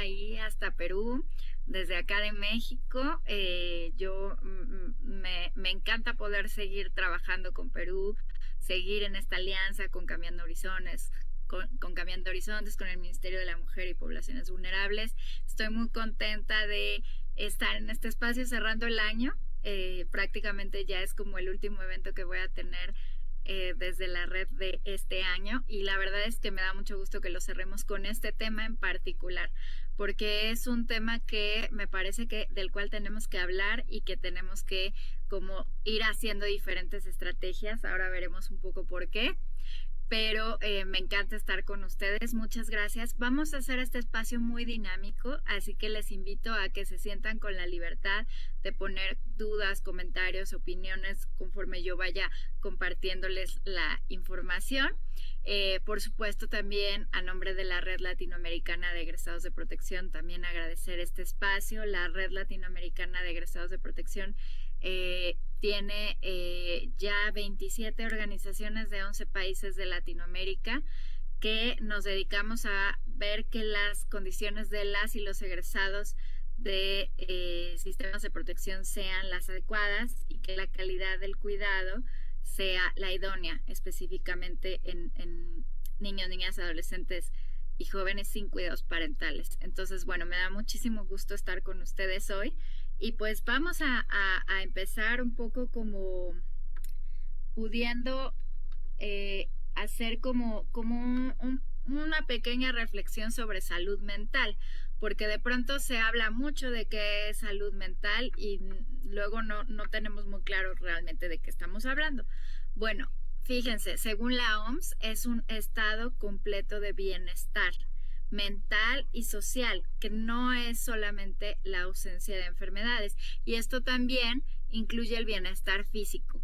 ahí hasta Perú, desde acá de México. Me encanta poder seguir trabajando con Perú, seguir en esta alianza con Cambiando Horizontes, con Cambiando Horizontes, con el Ministerio de la Mujer y Poblaciones Vulnerables. Estoy muy contenta de estar en este espacio cerrando el año. Prácticamente ya es como el último evento que voy a tener desde la red de este año, y la verdad es que me da mucho gusto que lo cerremos con este tema en particular, porque es un tema que me parece que del cual tenemos que hablar y que tenemos que como ir haciendo diferentes estrategias. Ahora veremos un poco por qué, pero me encanta estar con ustedes. Muchas gracias. Vamos a hacer este espacio muy dinámico, así que les invito a que se sientan con la libertad de poner dudas, comentarios, opiniones conforme yo vaya compartiéndoles la información. Por supuesto, también a nombre de la Red Latinoamericana de Egresados de Protección, también agradecer este espacio. La Red Latinoamericana de Egresados de Protección tiene ya 27 organizaciones de 11 países de Latinoamérica que nos dedicamos a ver que las condiciones de las y los egresados de sistemas de protección sean las adecuadas y que la calidad del cuidado sea la idónea, específicamente en niños, niñas, adolescentes y jóvenes sin cuidados parentales. Entonces, bueno, me da muchísimo gusto estar con ustedes hoy. Y pues vamos a empezar un poco como pudiendo hacer como una pequeña reflexión sobre salud mental, porque de pronto se habla mucho de qué es salud mental y luego no tenemos muy claro realmente de qué estamos hablando. Bueno, fíjense, según la OMS, es un estado completo de bienestar mental y social, que no es solamente la ausencia de enfermedades, y esto también incluye el bienestar físico.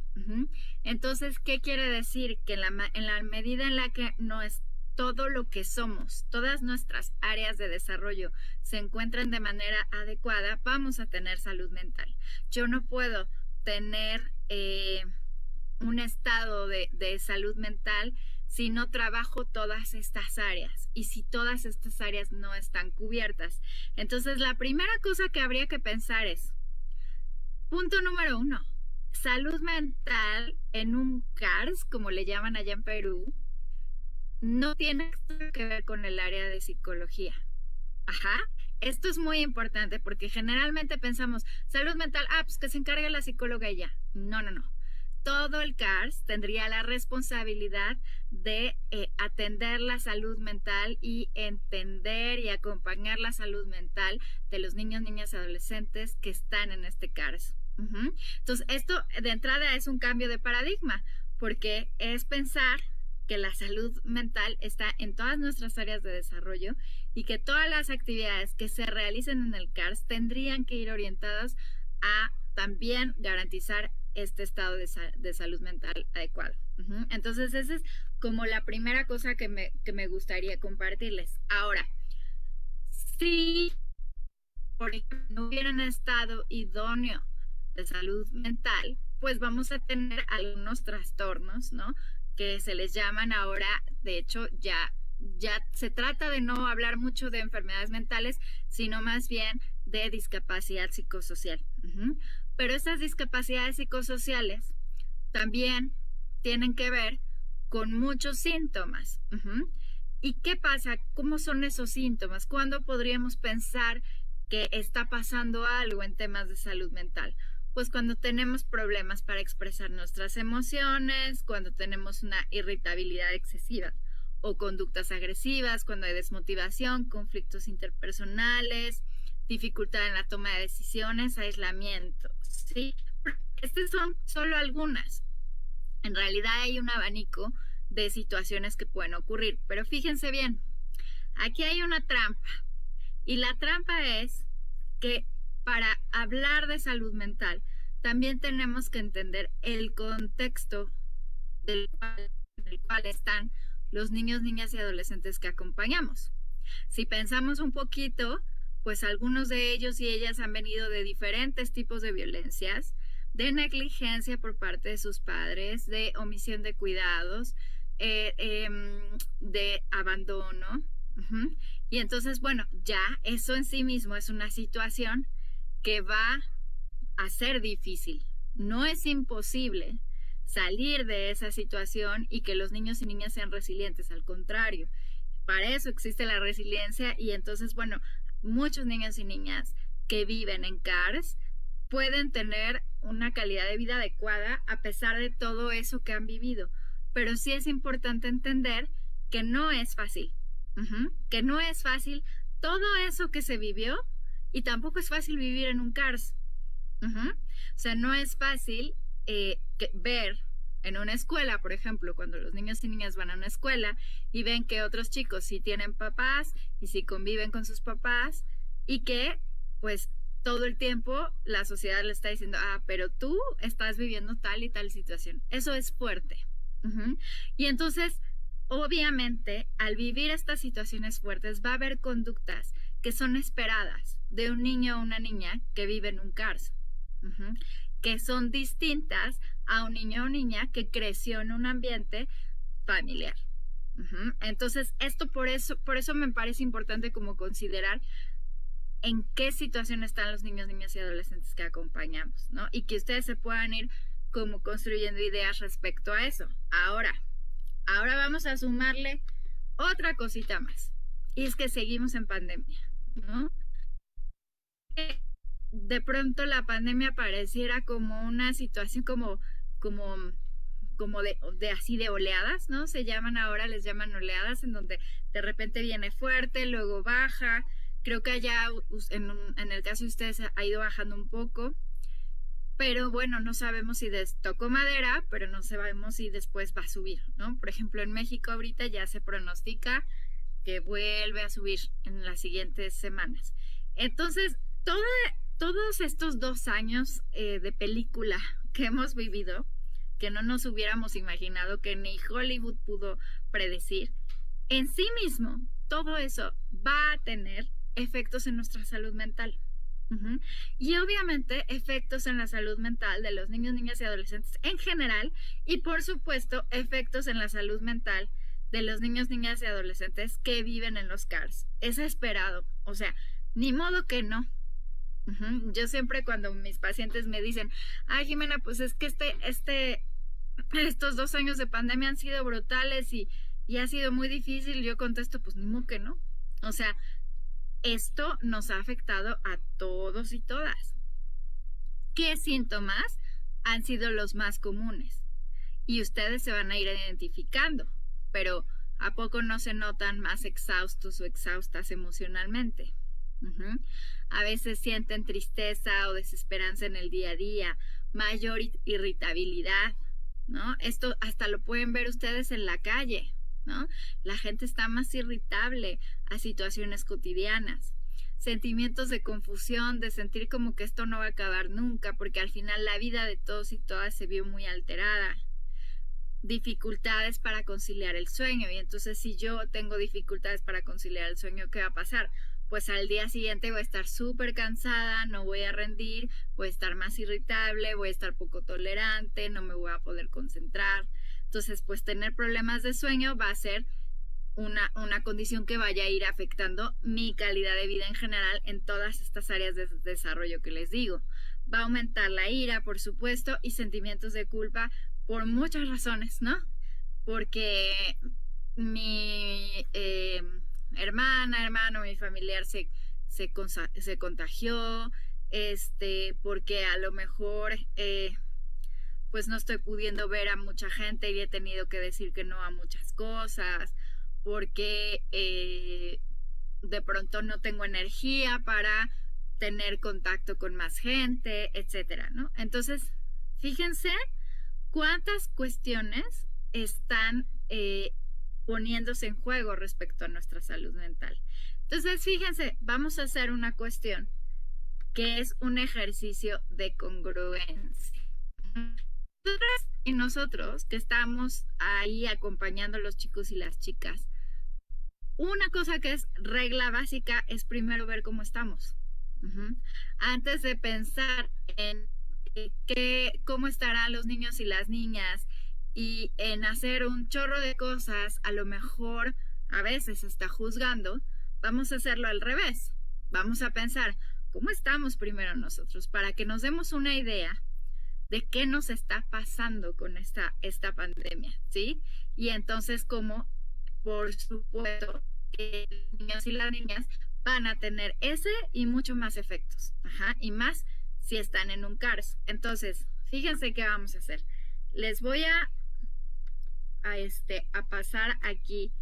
Entonces, ¿qué quiere decir? Que en la medida en la que no es todo lo que somos, todas nuestras áreas de desarrollo se encuentran de manera adecuada, vamos a tener salud mental. Yo no puedo tener un estado de salud mental si no trabajo todas estas áreas y si todas estas áreas no están cubiertas. Entonces, la primera cosa que habría que pensar es, punto número 1, salud mental en un CARS, como le llaman allá en Perú, no tiene que ver con el área de psicología. Esto es muy importante porque generalmente pensamos, salud mental, pues que se encargue la psicóloga y ya. No. Todo el CARS tendría la responsabilidad de atender la salud mental y entender y acompañar la salud mental de los niños, niñas y adolescentes que están en este CARS. Entonces, esto de entrada es un cambio de paradigma, porque es pensar que la salud mental está en todas nuestras áreas de desarrollo y que todas las actividades que se realicen en el CARS tendrían que ir orientadas a también garantizar este estado de salud mental adecuado. Entonces, esa es como la primera cosa que me gustaría compartirles. Ahora, si por ejemplo no hubiera un estado idóneo de salud mental, pues vamos a tener algunos trastornos, ¿no? Que se les llaman ahora, de hecho, ya se trata de no hablar mucho de enfermedades mentales, sino más bien de discapacidad psicosocial. Pero esas discapacidades psicosociales también tienen que ver con muchos síntomas. ¿Y qué pasa? ¿Cómo son esos síntomas? ¿Cuándo podríamos pensar que está pasando algo en temas de salud mental? Pues cuando tenemos problemas para expresar nuestras emociones, cuando tenemos una irritabilidad excesiva o conductas agresivas, cuando hay desmotivación, conflictos interpersonales, dificultad en la toma de decisiones, aislamiento, ¿sí? Estas son solo algunas. En realidad hay un abanico de situaciones que pueden ocurrir, pero fíjense bien, aquí hay una trampa, y la trampa es que para hablar de salud mental también tenemos que entender el contexto del cual están los niños, niñas y adolescentes que acompañamos. Si pensamos un poquito, pues algunos de ellos y ellas han venido de diferentes tipos de violencias, de negligencia por parte de sus padres, de omisión de cuidados, de abandono, Ujú. Y entonces, bueno, ya eso en sí mismo es una situación que va a ser difícil. No es imposible salir de esa situación y que los niños y niñas sean resilientes, al contrario, para eso existe la resiliencia y entonces, bueno, muchos niños y niñas que viven en CARS pueden tener una calidad de vida adecuada a pesar de todo eso que han vivido. Pero sí es importante entender que no es fácil, que no es fácil todo eso que se vivió y tampoco es fácil vivir en un CARS. O sea, no es fácil ver en una escuela, por ejemplo, cuando los niños y niñas van a una escuela y ven que otros chicos sí tienen papás y sí conviven con sus papás y que pues todo el tiempo la sociedad le está diciendo, pero tú estás viviendo tal y tal situación. Eso es fuerte. Y entonces, obviamente, al vivir estas situaciones fuertes, va a haber conductas que son esperadas de un niño o una niña que vive en un CARS, que son distintas a un niño o niña que creció en un ambiente familiar. Entonces, por eso me parece importante como considerar en qué situación están los niños, niñas y adolescentes que acompañamos, ¿no? Y que ustedes se puedan ir como construyendo ideas respecto a eso. Ahora vamos a sumarle otra cosita más. Y es que seguimos en pandemia, ¿no? De pronto la pandemia pareciera como una situación como de así de oleadas, ¿no? Se llaman ahora, les llaman oleadas, en donde de repente viene fuerte, luego baja. Creo que allá en el caso de ustedes ha ido bajando un poco, pero bueno, no sabemos si tocó madera, pero no sabemos si después va a subir, ¿no? Por ejemplo, en México ahorita ya se pronostica que vuelve a subir en las siguientes semanas. Entonces, todos estos 2 años de película que hemos vivido, que no nos hubiéramos imaginado, que ni Hollywood pudo predecir, en sí mismo, todo eso va a tener efectos en nuestra salud mental. Y obviamente efectos en la salud mental de los niños, niñas y adolescentes en general, y por supuesto efectos en la salud mental de los niños, niñas y adolescentes que viven en los CARS. Es esperado, o sea, ni modo que no. Yo siempre cuando mis pacientes me dicen, Jimena, pues es que estos 2 años de pandemia han sido brutales y ha sido muy difícil, yo contesto, pues ni modo que no. O sea, esto nos ha afectado a todos y todas. ¿Qué síntomas han sido los más comunes? Y ustedes se van a ir identificando, pero ¿a poco no se notan más exhaustos o exhaustas emocionalmente? A veces sienten tristeza o desesperanza en el día a día, mayor irritabilidad, ¿no? Esto hasta lo pueden ver ustedes en la calle, ¿no? La gente está más irritable a situaciones cotidianas. Sentimientos de confusión, de sentir como que esto no va a acabar nunca, porque al final la vida de todos y todas se vio muy alterada. Dificultades para conciliar el sueño, y entonces si yo tengo dificultades para conciliar el sueño, ¿qué va a pasar? Pues al día siguiente voy a estar súper cansada, no voy a rendir, voy a estar más irritable, voy a estar poco tolerante, no me voy a poder concentrar. Entonces, pues tener problemas de sueño va a ser una condición que vaya a ir afectando mi calidad de vida en general en todas estas áreas de desarrollo que les digo. Va a aumentar la ira, por supuesto, y sentimientos de culpa por muchas razones, ¿no? Porque mi hermano, mi familiar se contagió, porque a lo mejor pues no estoy pudiendo ver a mucha gente y he tenido que decir que no a muchas cosas, porque de pronto no tengo energía para tener contacto con más gente, etcétera, ¿no? Entonces, fíjense cuántas cuestiones están poniéndose en juego respecto a nuestra salud mental. Entonces, fíjense, vamos a hacer una cuestión que es un ejercicio de congruencia. Nosotras y nosotros que estamos ahí acompañando a los chicos y las chicas, una cosa que es regla básica es primero ver cómo estamos. Antes de pensar en cómo estarán los niños y las niñas y en hacer un chorro de cosas, a lo mejor a veces está juzgando, vamos a hacerlo al revés. Vamos a pensar, ¿cómo estamos primero nosotros? Para que nos demos una idea de qué nos está pasando con esta pandemia, ¿sí? Y entonces, como, por supuesto, los niños y las niñas van a tener ese y mucho más efectos, y más si están en un CARS. Entonces, fíjense qué vamos a hacer. Les voy a pasar aquí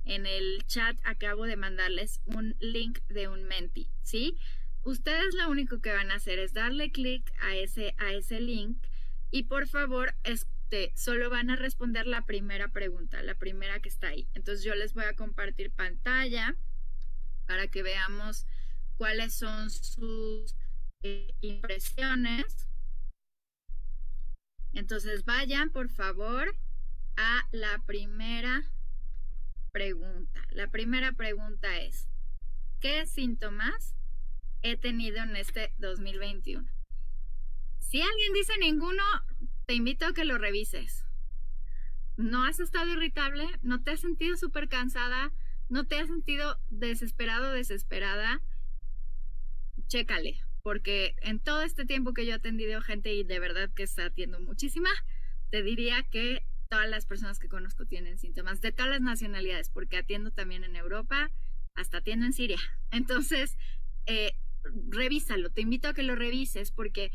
en el chat, acabo de mandarles un link de un Menti, ¿sí? Ustedes lo único que van a hacer es darle clic a ese link y por favor, solo van a responder la primera pregunta, la primera que está ahí. Entonces yo les voy a compartir pantalla para que veamos cuáles son sus impresiones. Entonces vayan, por favor, a la primera pregunta. La primera pregunta es, ¿qué síntomas he tenido en este 2021? Si alguien dice ninguno, te invito a que lo revises. ¿No has estado irritable? ¿No te has sentido súper cansada? ¿No te has sentido desesperado o desesperada? Chécale, porque en todo este tiempo que yo he atendido gente, y de verdad que está atiendo muchísima, te diría que todas las personas que conozco tienen síntomas de todas las nacionalidades, porque atiendo también en Europa, hasta atiendo en Siria. Entonces, revísalo, te invito a que lo revises, porque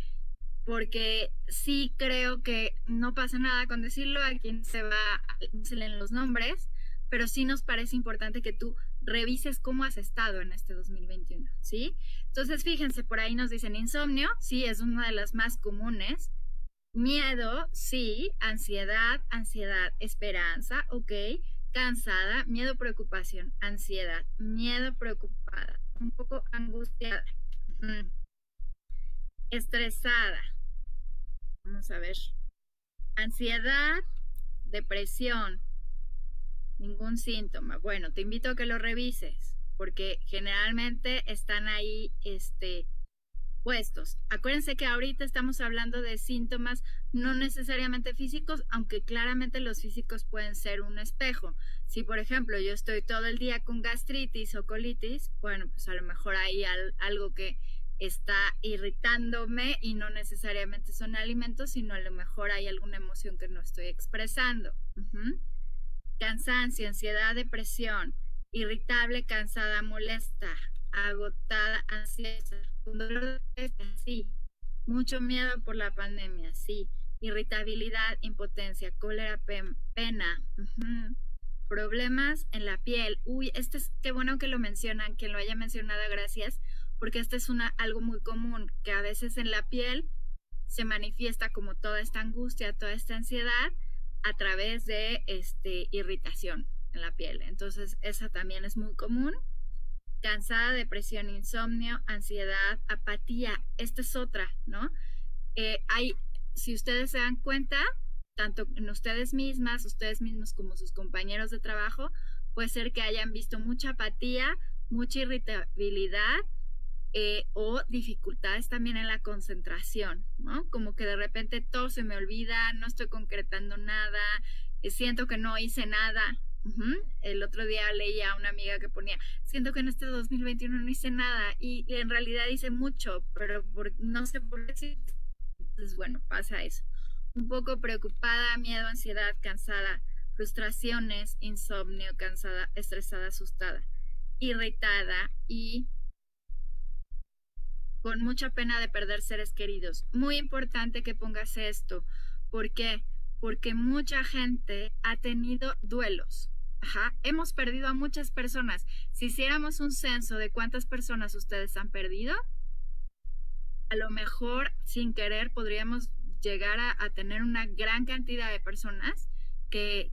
sí creo que no pasa nada con decirlo, a quien se leen los nombres, pero sí nos parece importante que tú revises cómo has estado en este 2021, ¿sí? Entonces, fíjense, por ahí nos dicen insomnio, sí, es una de las más comunes. Miedo, sí. Ansiedad, esperanza, ok. Cansada, miedo, preocupación, ansiedad, miedo, preocupada, un poco angustiada, estresada. Vamos a ver. Ansiedad, depresión, ningún síntoma. Bueno, te invito a que lo revises, porque generalmente están ahí puestos. Acuérdense que ahorita estamos hablando de síntomas no necesariamente físicos, aunque claramente los físicos pueden ser un espejo. Si, por ejemplo, yo estoy todo el día con gastritis o colitis, bueno, pues a lo mejor hay algo que está irritándome y no necesariamente son alimentos, sino a lo mejor hay alguna emoción que no estoy expresando. Cansancio, ansiedad, depresión, irritable, cansada, molesta, agotada, ansiosa, con dolor de cabeza, sí. Mucho miedo por la pandemia, sí. Irritabilidad, impotencia, cólera, pena. Problemas en la piel. Uy, qué bueno que lo mencionan, quien lo haya mencionado, gracias, porque es algo muy común, que a veces en la piel se manifiesta como toda esta angustia, toda esta ansiedad, a través de irritación en la piel. Entonces, esa también es muy común. Cansada, depresión, insomnio, ansiedad, apatía. Esta es otra, ¿no? Si ustedes se dan cuenta, tanto en ustedes mismos como sus compañeros de trabajo, puede ser que hayan visto mucha apatía, mucha irritabilidad, o dificultades también en la concentración, ¿no? Como que de repente todo se me olvida, no estoy concretando nada, siento que no hice nada. El otro día leía a una amiga que ponía, siento que en este 2021 no hice nada, y en realidad hice mucho, pero no sé por qué. Entonces, bueno, pasa eso. Un poco preocupada, miedo, ansiedad, cansada, frustraciones, insomnio, cansada, estresada, asustada, irritada y con mucha pena de perder seres queridos. Muy importante que pongas esto. ¿Por qué? Porque mucha gente ha tenido duelos. Hemos perdido a muchas personas. Si hiciéramos un censo de cuántas personas ustedes han perdido, a lo mejor sin querer podríamos llegar a tener una gran cantidad de personas que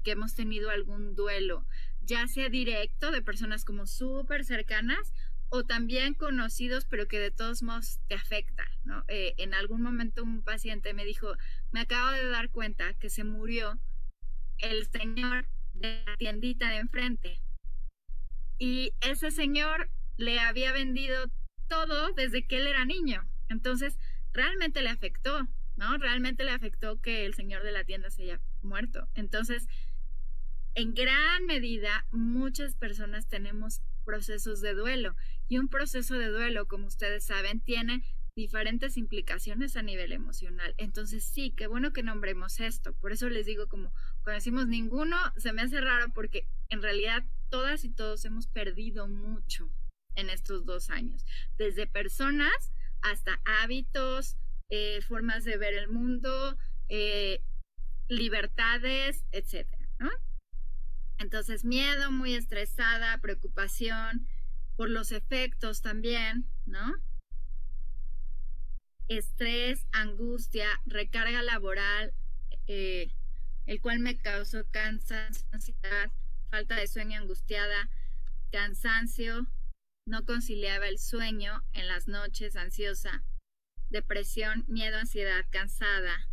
hemos tenido algún duelo, ya sea directo, de personas como súper cercanas, o también conocidos, pero que de todos modos te afecta, ¿no? En algún momento un paciente me dijo, me acabo de dar cuenta que se murió el señor de la tiendita de enfrente, y ese señor le había vendido todo desde que él era niño. Entonces realmente le afectó, ¿no? Realmente le afectó que el señor de la tienda se haya muerto. Entonces en gran medida muchas personas tenemos procesos de duelo y un proceso de duelo, como ustedes saben, tiene diferentes implicaciones a nivel emocional. Entonces sí, qué bueno que nombremos esto. Por eso les digo, como cuando decimos ninguno, se me hace raro porque en realidad todas y todos hemos perdido mucho en estos 2 años, desde personas hasta hábitos, formas de ver el mundo, libertades, etcétera, ¿no? Entonces, miedo, muy estresada, preocupación por los efectos también, ¿no? Estrés, angustia, recarga laboral, el cual me causó cansancio, ansiedad, falta de sueño angustiada, cansancio, no conciliaba el sueño en las noches, ansiosa, depresión, miedo, ansiedad, cansada,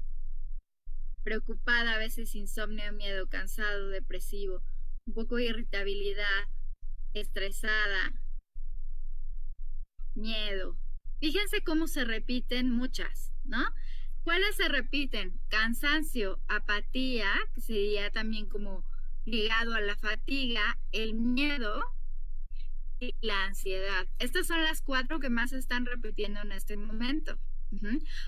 preocupada, a veces insomnio, miedo, cansado, depresivo, un poco de irritabilidad, estresada, miedo. Fíjense cómo se repiten muchas, ¿no? ¿Cuáles se repiten? Cansancio, apatía, que sería también como ligado a la fatiga, el miedo y la ansiedad. Estas son las 4 que más se están repitiendo en este momento.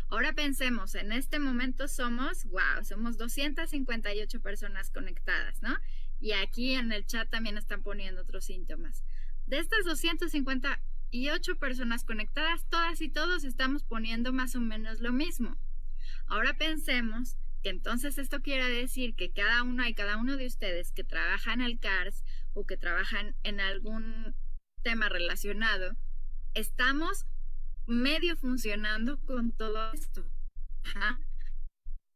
Ahora pensemos, en este momento somos 258 personas conectadas, ¿no? Y aquí en el chat también están poniendo otros síntomas. De estas 258 personas conectadas, todas y todos estamos poniendo más o menos lo mismo. Ahora pensemos que entonces esto quiere decir que cada uno de ustedes que trabaja en el CARS o que trabajan en algún tema relacionado, estamos medio funcionando con todo esto. Ajá.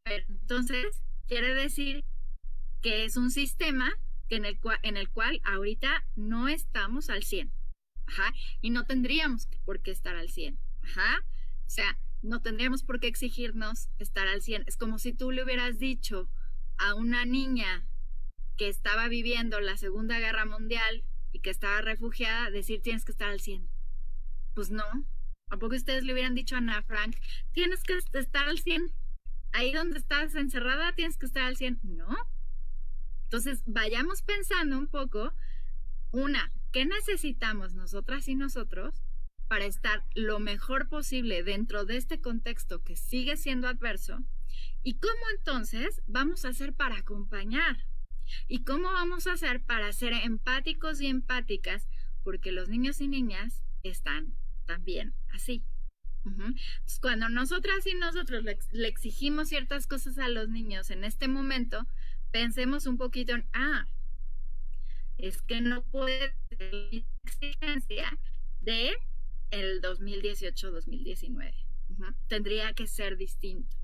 Entonces, quiere decir que es un sistema en el cual ahorita no estamos al 100. Ajá. Y no tendríamos por qué estar al 100. Ajá. O sea, no tendríamos por qué exigirnos estar al 100. Es como si tú le hubieras dicho a una niña que estaba viviendo la Segunda Guerra Mundial y que estaba refugiada, decir tienes que estar al 100. Pues no. ¿A poco ustedes le hubieran dicho a Ana Frank, tienes que estar al 100? Ahí donde estás encerrada tienes que estar al 100. No. Entonces, vayamos pensando un poco, ¿qué necesitamos nosotras y nosotros para estar lo mejor posible dentro de este contexto que sigue siendo adverso? ¿Y cómo entonces vamos a hacer para acompañar? ¿Y cómo vamos a hacer para ser empáticos y empáticas? Porque los niños y niñas están también así. Entonces, cuando nosotras y nosotros le exigimos ciertas cosas a los niños en este momento, pensemos un poquito en, es que no puede ser la exigencia de el 2018-2019. Tendría que ser distinto.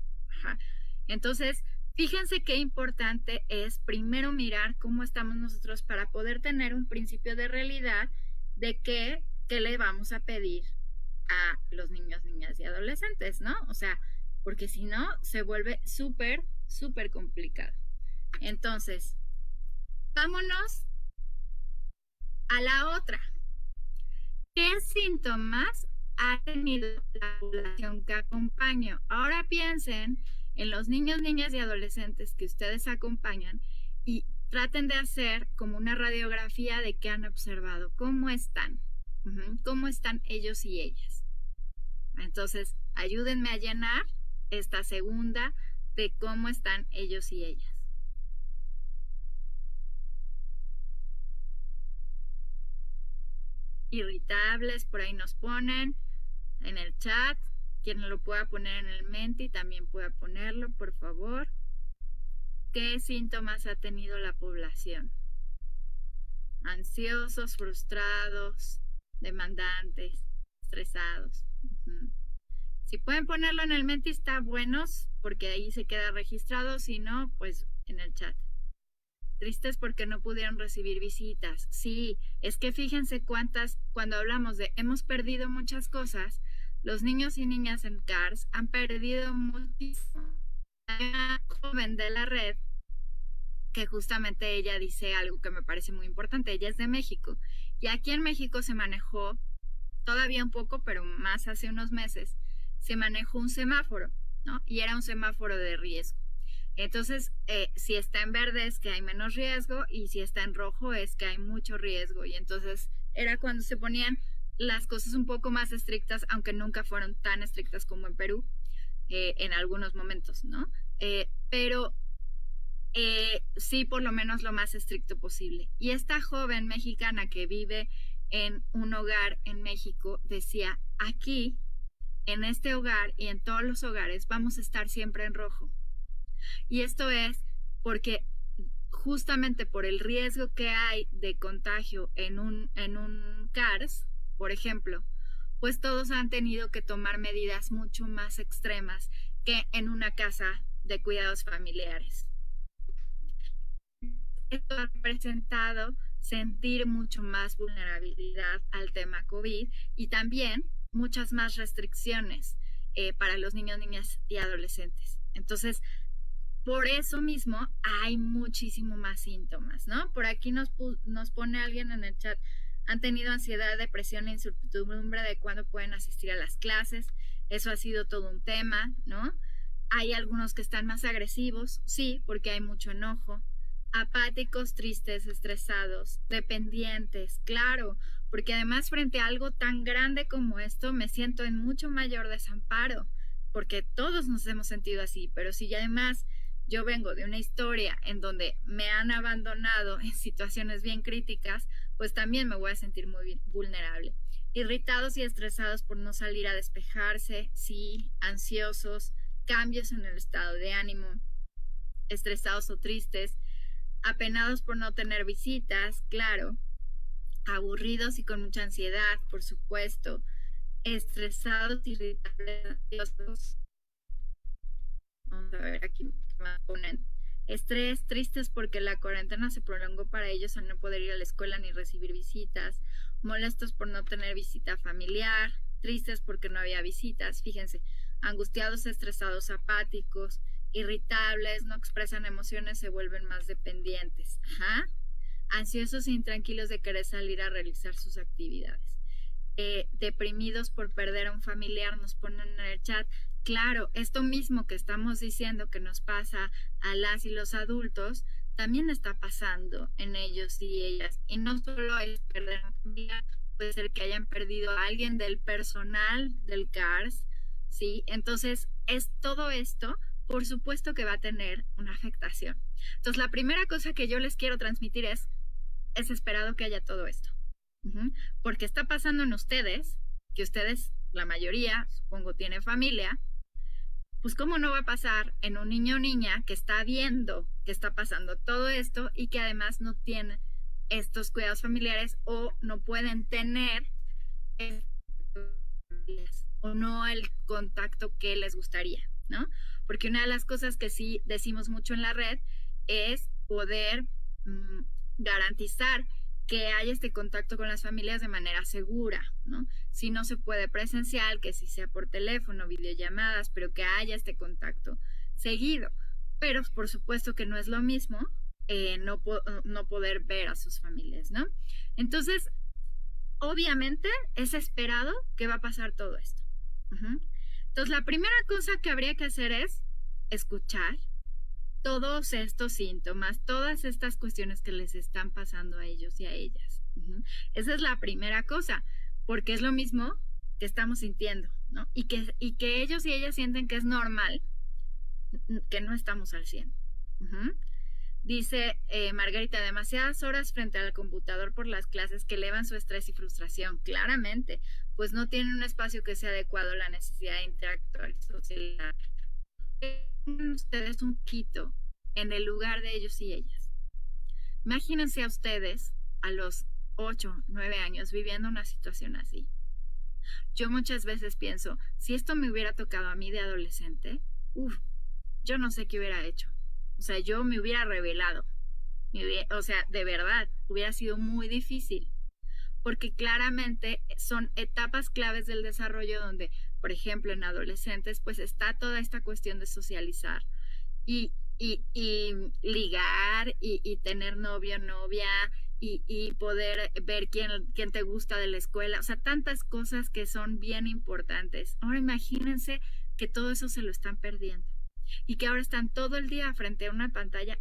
Entonces, fíjense qué importante es primero mirar cómo estamos nosotros para poder tener un principio de realidad de qué le vamos a pedir a los niños, niñas y adolescentes, ¿no? O sea, porque si no, se vuelve súper, súper complicado. Entonces, vámonos a la otra. ¿Qué síntomas ha tenido la población que acompaño? Ahora piensen en los niños, niñas y adolescentes que ustedes acompañan y traten de hacer como una radiografía de qué han observado, cómo están. ¿Cómo están ellos y ellas? Entonces, ayúdenme a llenar esta segunda de cómo están ellos y ellas. Irritables, por ahí nos ponen en el chat. Quien lo pueda poner en el Menti también pueda ponerlo, por favor. ¿Qué síntomas ha tenido la población? Ansiosos, frustrados, demandantes, estresados. Si pueden ponerlo en el Menti está buenos, porque ahí se queda registrado. Si no, pues en el chat. Tristes porque no pudieron recibir visitas. Sí, es que fíjense cuando hablamos de hemos perdido muchas cosas, los niños y niñas en CARS han perdido muchísimo. Hay una joven de la red que justamente ella dice algo que me parece muy importante. Ella es de México y aquí en México se manejó todavía un poco, pero más hace unos meses, se manejó un semáforo, ¿no? Y era un semáforo de riesgo. Entonces, si está en verde es que hay menos riesgo y si está en rojo es que hay mucho riesgo. Y entonces era cuando se ponían las cosas un poco más estrictas, aunque nunca fueron tan estrictas como en Perú, en algunos momentos, ¿no? Pero sí, por lo menos lo más estricto posible. Y esta joven mexicana que vive en un hogar en México decía, aquí, en este hogar y en todos los hogares, vamos a estar siempre en rojo. Y esto es porque justamente por el riesgo que hay de contagio en un CARS, por ejemplo, pues todos han tenido que tomar medidas mucho más extremas que en una casa de cuidados familiares. Esto ha presentado sentir mucho más vulnerabilidad al tema COVID y también muchas más restricciones para los niños, niñas y adolescentes. Entonces, por eso mismo hay muchísimo más síntomas, ¿no? Por aquí nos pone alguien en el chat, han tenido ansiedad, depresión e incertidumbre de cuándo pueden asistir a las clases. Eso ha sido todo un tema, ¿no? Hay algunos que están más agresivos, sí, porque hay mucho enojo. Apáticos, tristes, estresados, dependientes, claro, porque además frente a algo tan grande como esto me siento en mucho mayor desamparo, porque todos nos hemos sentido así, pero si además yo vengo de una historia en donde me han abandonado en situaciones bien críticas, pues también me voy a sentir muy vulnerable. Irritados y estresados por no salir a despejarse, sí, ansiosos, cambios en el estado de ánimo, estresados o tristes, apenados por no tener visitas, claro, aburridos y con mucha ansiedad, por supuesto, estresados, irritables, ansiosos. Vamos a ver aquí qué más ponen. Estrés, tristes porque la cuarentena se prolongó para ellos al no poder ir a la escuela ni recibir visitas, molestos por no tener visita familiar, tristes porque no había visitas, fíjense, angustiados, estresados, apáticos, irritables, no expresan emociones, se vuelven más dependientes. Ajá. Ansiosos e intranquilos de querer salir a realizar sus actividades. Deprimidos por perder a un familiar, nos ponen en el chat. Claro, esto mismo que estamos diciendo que nos pasa a las y los adultos, también está pasando en ellos y ellas. Y no solo es perder a un familiar, puede ser que hayan perdido a alguien del personal del CARS, ¿sí? Entonces, es todo esto, por supuesto que va a tener una afectación. Entonces, la primera cosa que yo les quiero transmitir es esperado que haya todo esto. Porque está pasando en ustedes, que ustedes, la mayoría, supongo, tienen familia, pues cómo no va a pasar en un niño o niña que está viendo que está pasando todo esto y que además no tiene estos cuidados familiares o no pueden tener o no el contacto que les gustaría, ¿no? Porque una de las cosas que sí decimos mucho en la red es poder garantizar que haya este contacto con las familias de manera segura, ¿no? Si no se puede presencial, que si sea por teléfono, videollamadas, pero que haya este contacto seguido. Pero por supuesto que no es lo mismo no poder ver a sus familias, ¿no? Entonces, obviamente es esperado que va a pasar todo esto. Entonces, la primera cosa que habría que hacer es escuchar todos estos síntomas, todas estas cuestiones que les están pasando a ellos y a ellas. Esa es la primera cosa, porque es lo mismo que estamos sintiendo, ¿no? Y que ellos y ellas sienten que es normal, que no estamos al 100. Dice Margarita, demasiadas horas frente al computador por las clases que elevan su estrés y frustración. Claramente, pues no tienen un espacio que sea adecuado a la necesidad de interactuar y socializar. Ustedes un poquito en el lugar de ellos y ellas. Imagínense a ustedes a los 8, 9 años viviendo una situación así. Yo muchas veces pienso, si esto me hubiera tocado a mí de adolescente, yo no sé qué hubiera hecho. O sea, yo me hubiera rebelado. O sea, de verdad, hubiera sido muy difícil. Porque claramente son etapas claves del desarrollo donde, por ejemplo, en adolescentes, pues está toda esta cuestión de socializar y ligar y tener novio, novia y poder ver quién te gusta de la escuela. O sea, tantas cosas que son bien importantes. Ahora imagínense que todo eso se lo están perdiendo. y que ahora están todo el día frente a una pantalla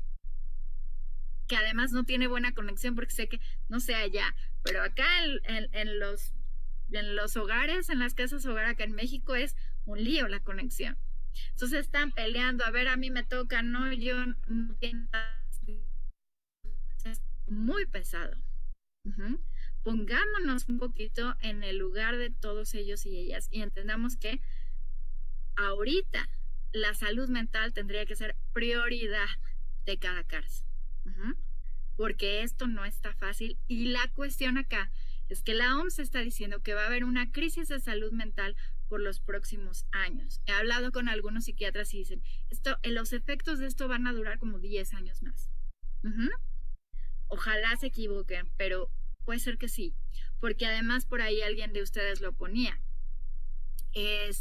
que además no tiene buena conexión, porque sé que, no sé allá, pero acá en los hogares, en las casas hogar acá en México es un lío la conexión. Entonces están peleando, a ver, a mí me toca, no, yo no tengo. Es muy pesado. Uh-huh. Pongámonos un poquito en el lugar de todos ellos y ellas y entendamos que ahorita la salud mental tendría que ser prioridad de cada cárcel. Uh-huh. Porque esto no está fácil y la cuestión acá es que la OMS está diciendo que va a haber una crisis de salud mental por los próximos años. He hablado con algunos psiquiatras y dicen, los efectos de esto van a durar como 10 años más. Uh-huh. Ojalá se equivoquen, pero puede ser que sí, porque además por ahí alguien de ustedes lo ponía. En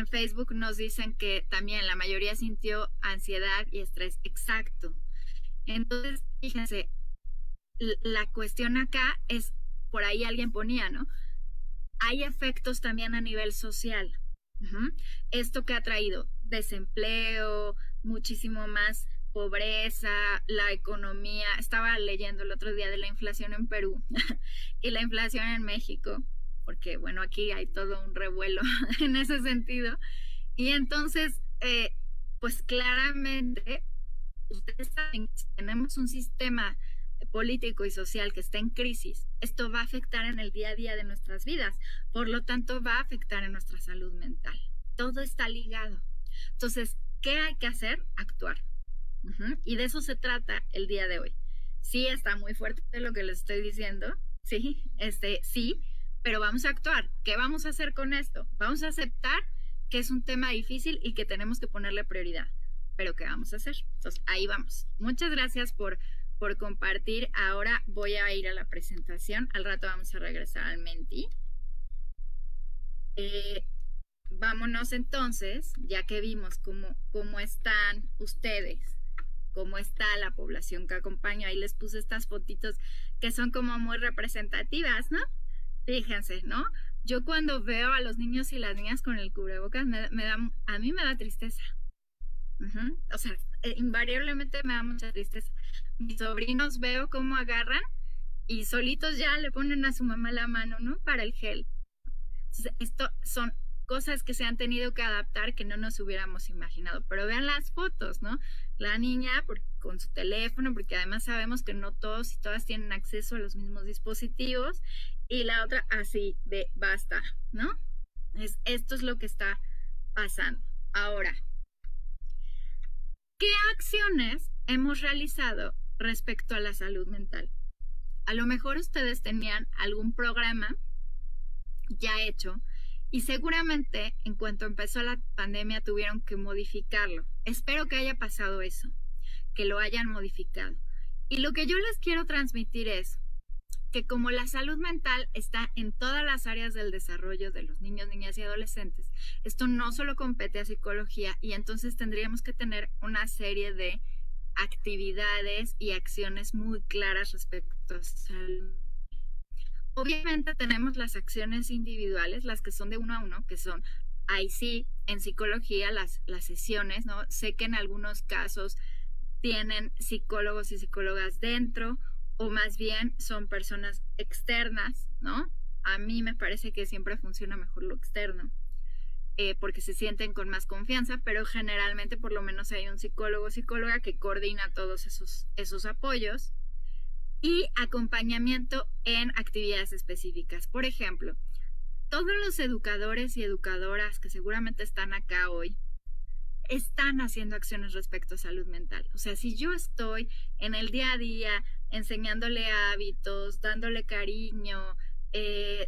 Facebook nos dicen que también la mayoría sintió ansiedad y estrés. Exacto. Entonces, fíjense, la cuestión acá es, por ahí alguien ponía, ¿no? Hay efectos también a nivel social. Uh-huh. Esto que ha traído desempleo, muchísimo más pobreza, la economía. Estaba leyendo el otro día de la inflación en Perú y la inflación en México, porque bueno, aquí hay todo un revuelo en ese sentido. Y entonces, pues claramente, ustedes saben, si tenemos un sistema político y social que está en crisis, esto va a afectar en el día a día de nuestras vidas, por lo tanto va a afectar en nuestra salud mental. Todo está ligado. Entonces, ¿qué hay que hacer? Actuar. Uh-huh. Y de eso se trata el día de hoy. Sí, está muy fuerte lo que les estoy diciendo, sí, sí, pero vamos a actuar. ¿Qué vamos a hacer con esto? Vamos a aceptar que es un tema difícil y que tenemos que ponerle prioridad. Pero ¿qué vamos a hacer? Entonces, ahí vamos. Muchas gracias por compartir. Ahora voy a ir a la presentación. Al rato vamos a regresar al Menti. Vámonos entonces, ya que vimos cómo están ustedes, cómo está la población que acompaño. Ahí les puse estas fotitos que son como muy representativas, ¿no? Fíjense, ¿no? Yo cuando veo a los niños y las niñas con el cubrebocas, a mí me da tristeza. Uh-huh. O sea, invariablemente me da mucha tristeza. Mis sobrinos veo cómo agarran y solitos ya le ponen a su mamá la mano, ¿no? Para el gel. Entonces, esto son cosas que se han tenido que adaptar que no nos hubiéramos imaginado. Pero vean las fotos, ¿no? La niña con su teléfono, porque además sabemos que no todos y todas tienen acceso a los mismos dispositivos, y la otra así de basta, ¿no? Esto es lo que está pasando. Ahora, ¿qué acciones hemos realizado respecto a la salud mental? A lo mejor ustedes tenían algún programa ya hecho y seguramente en cuanto empezó la pandemia tuvieron que modificarlo. Espero que haya pasado eso, que lo hayan modificado. Y lo que yo les quiero transmitir es que como la salud mental está en todas las áreas del desarrollo de los niños, niñas y adolescentes, esto no solo compete a psicología y entonces tendríamos que tener una serie de actividades y acciones muy claras respecto a salud. Obviamente tenemos las acciones individuales, las que son de uno a uno, que son, ahí sí, en psicología, las sesiones, ¿no? Sé que en algunos casos tienen psicólogos y psicólogas dentro, o más bien son personas externas, ¿no? A mí me parece que siempre funciona mejor lo externo, porque se sienten con más confianza, pero generalmente por lo menos hay un psicólogo o psicóloga que coordina todos esos apoyos. Y acompañamiento en actividades específicas. Por ejemplo, todos los educadores y educadoras que seguramente están acá hoy están haciendo acciones respecto a salud mental. O sea, si yo estoy en el día a día enseñándole hábitos, dándole cariño,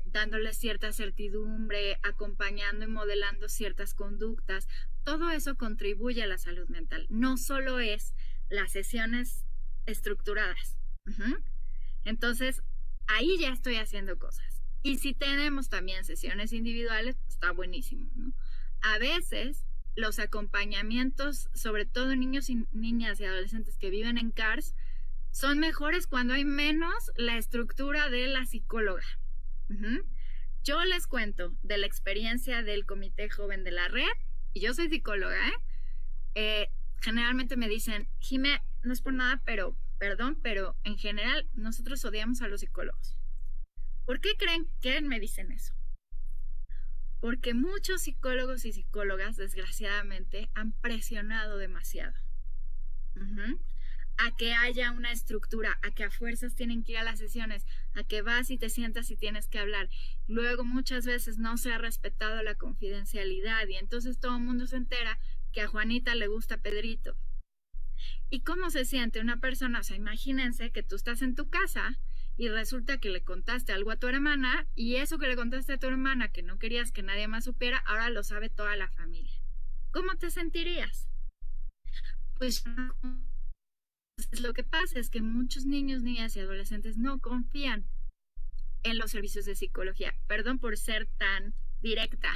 dándole cierta certidumbre, acompañando y modelando ciertas conductas, todo eso contribuye a la salud mental. No solo es las sesiones estructuradas. Uh-huh. Entonces, ahí ya estoy haciendo cosas. Y si tenemos también sesiones individuales, está buenísimo, ¿no? A veces, los acompañamientos, sobre todo niños y niñas y adolescentes que viven en CARS, son mejores cuando hay menos la estructura de la psicóloga. Uh-huh. Yo les cuento de la experiencia del Comité Joven de la Red y yo soy psicóloga, generalmente me dicen, Jime, no es por nada, pero, perdón, pero en general nosotros odiamos a los psicólogos. ¿Por qué creen que me dicen eso? Porque muchos psicólogos y psicólogas, desgraciadamente, han presionado demasiado. A que haya una estructura, a que a fuerzas tienen que ir a las sesiones, a que vas y te sientas y tienes que hablar. Luego muchas veces no se ha respetado la confidencialidad y entonces todo el mundo se entera que a Juanita le gusta Pedrito. ¿Y cómo se siente una persona? O sea, imagínense que tú estás en tu casa y resulta que le contaste algo a tu hermana y eso que le contaste a tu hermana que no querías que nadie más supiera, ahora lo sabe toda la familia. ¿Cómo te sentirías? Pues lo que pasa es que muchos niños, niñas y adolescentes no confían en los servicios de psicología. Perdón por ser tan directa,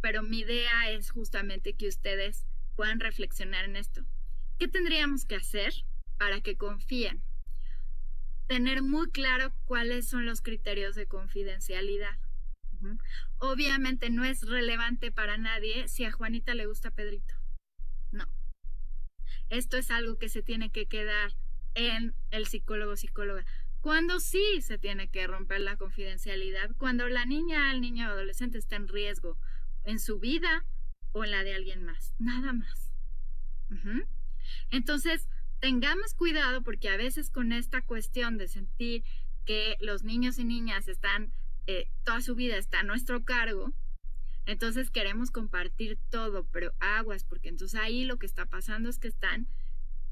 pero mi idea es justamente que ustedes puedan reflexionar en esto. ¿Qué tendríamos que hacer para que confíen? Tener muy claro cuáles son los criterios de confidencialidad. Obviamente no es relevante para nadie si a Juanita le gusta Pedrito. No. Esto es algo que se tiene que quedar en el psicólogo o psicóloga. ¿Cuándo sí se tiene que romper la confidencialidad? Cuando la niña, el niño o adolescente está en riesgo en su vida o en la de alguien más. Nada más. Entonces, tengamos cuidado porque a veces con esta cuestión de sentir que los niños y niñas están, toda su vida está a nuestro cargo, entonces queremos compartir todo, pero aguas, porque entonces ahí lo que está pasando es que están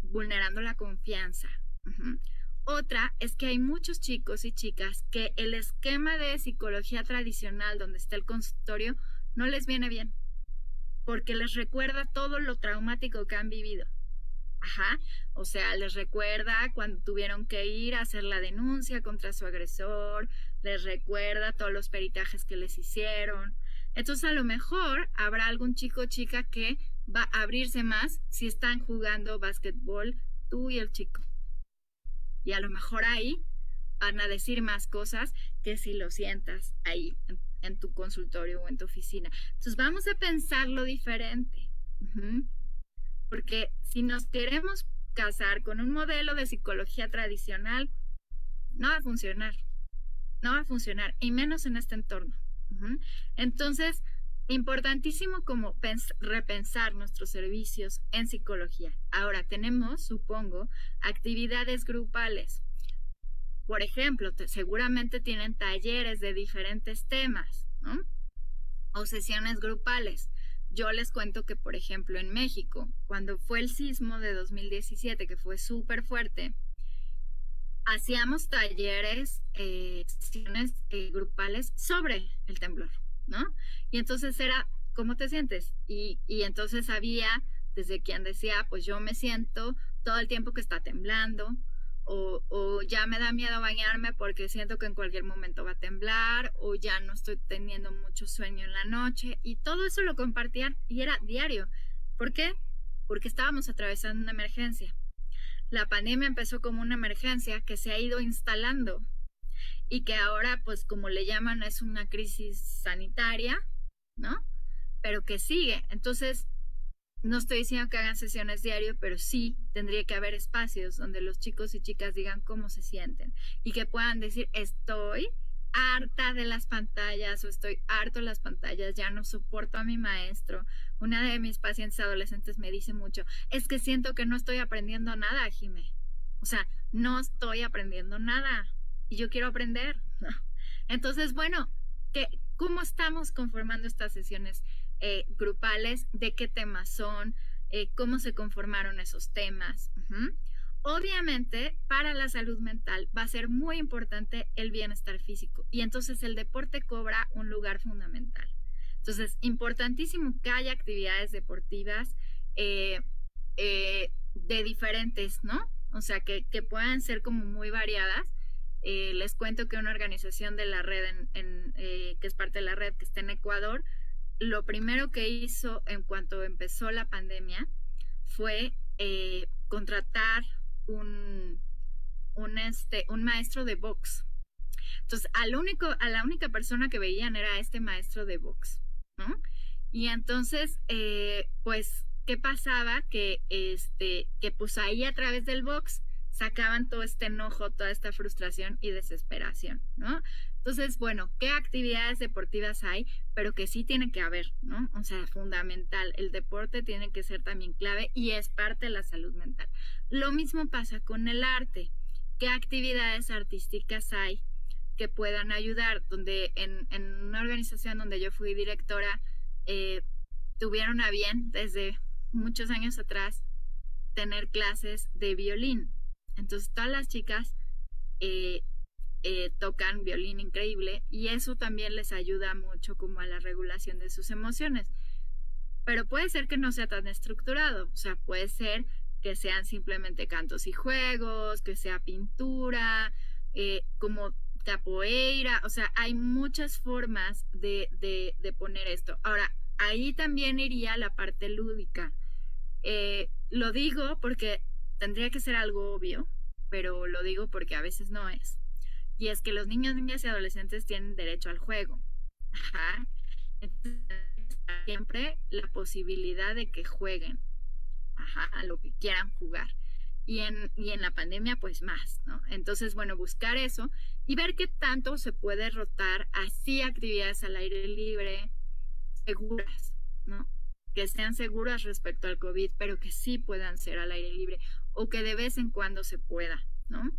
vulnerando la confianza. Otra es que hay muchos chicos y chicas que el esquema de psicología tradicional donde está el consultorio no les viene bien, porque les recuerda todo lo traumático que han vivido. O sea, les recuerda cuando tuvieron que ir a hacer la denuncia contra su agresor, les recuerda todos los peritajes que les hicieron. Entonces a lo mejor habrá algún chico o chica que va a abrirse más si están jugando básquetbol tú y el chico. Y a lo mejor ahí van a decir más cosas que si lo sientas ahí en tu consultorio o en tu oficina. Entonces vamos a pensarlo diferente. Porque si nos queremos casar con un modelo de psicología tradicional, no va a funcionar. No va a funcionar, y menos en este entorno. Entonces, importantísimo como repensar nuestros servicios en psicología. Ahora tenemos, supongo, actividades grupales. Por ejemplo, seguramente tienen talleres de diferentes temas, ¿no? O sesiones grupales. Yo les cuento que, por ejemplo, en México, cuando fue el sismo de 2017, que fue súper fuerte, hacíamos talleres, sesiones grupales sobre el temblor, ¿no? Y entonces era, ¿cómo te sientes? Y entonces había desde quien decía, pues yo me siento todo el tiempo que está temblando, o ya me da miedo bañarme porque siento que en cualquier momento va a temblar, o ya no estoy teniendo mucho sueño en la noche, y todo eso lo compartían y era diario. ¿Por qué? Porque estábamos atravesando una emergencia. La pandemia empezó como una emergencia que se ha ido instalando y que ahora, pues como le llaman, es una crisis sanitaria, ¿no? Pero que sigue. Entonces, no estoy diciendo que hagan sesiones diario, pero sí tendría que haber espacios donde los chicos y chicas digan cómo se sienten y que puedan decir, estoy harta de las pantallas o estoy harto de las pantallas, ya no soporto a mi maestro. Una de mis pacientes adolescentes me dice mucho, es que siento que no estoy aprendiendo nada, Jime. O sea, no estoy aprendiendo nada y yo quiero aprender. Entonces, bueno, ¿cómo estamos conformando estas sesiones grupales? ¿De qué temas son? ¿Cómo se conformaron esos temas? Obviamente, para la salud mental va a ser muy importante el bienestar físico y entonces el deporte cobra un lugar fundamental. Entonces, importantísimo que haya actividades deportivas de diferentes, ¿no? O sea, que puedan ser como muy variadas. Les cuento que una organización de la red, que es parte de la red que está en Ecuador, lo primero que hizo en cuanto empezó la pandemia fue contratar un maestro de box. Entonces, a la única persona que veían era este maestro de box, ¿no? Y entonces, pues, ¿qué pasaba? Que pues ahí a través del box sacaban todo este enojo, toda esta frustración y desesperación, ¿no? Entonces, bueno, ¿qué actividades deportivas hay? Pero que sí tiene que haber, ¿no? O sea, fundamental. El deporte tiene que ser también clave y es parte de la salud mental. Lo mismo pasa con el arte. ¿Qué actividades artísticas hay que puedan ayudar? Donde en una organización donde yo fui directora, eh, tuvieron a bien desde muchos años atrás tener clases de violín. Entonces todas las chicas eh, tocan violín increíble y eso también les ayuda mucho como a la regulación de sus emociones. Pero puede ser que no sea tan estructurado, o sea, puede ser que sean simplemente cantos y juegos, que sea pintura, como capoeira, o sea, hay muchas formas de poner esto. Ahora, ahí también iría la parte lúdica. Lo digo porque tendría que ser algo obvio, pero lo digo porque a veces no es. Y es que los niños, niñas y adolescentes tienen derecho al juego. Ajá. Entonces, siempre la posibilidad de que jueguen, ajá, a lo que quieran jugar. Y en la pandemia, pues más, ¿no? Entonces, bueno, buscar eso y ver qué tanto se puede rotar así actividades al aire libre, seguras, ¿no? Que sean seguras respecto al COVID, pero que sí puedan ser al aire libre o que de vez en cuando se pueda, ¿no?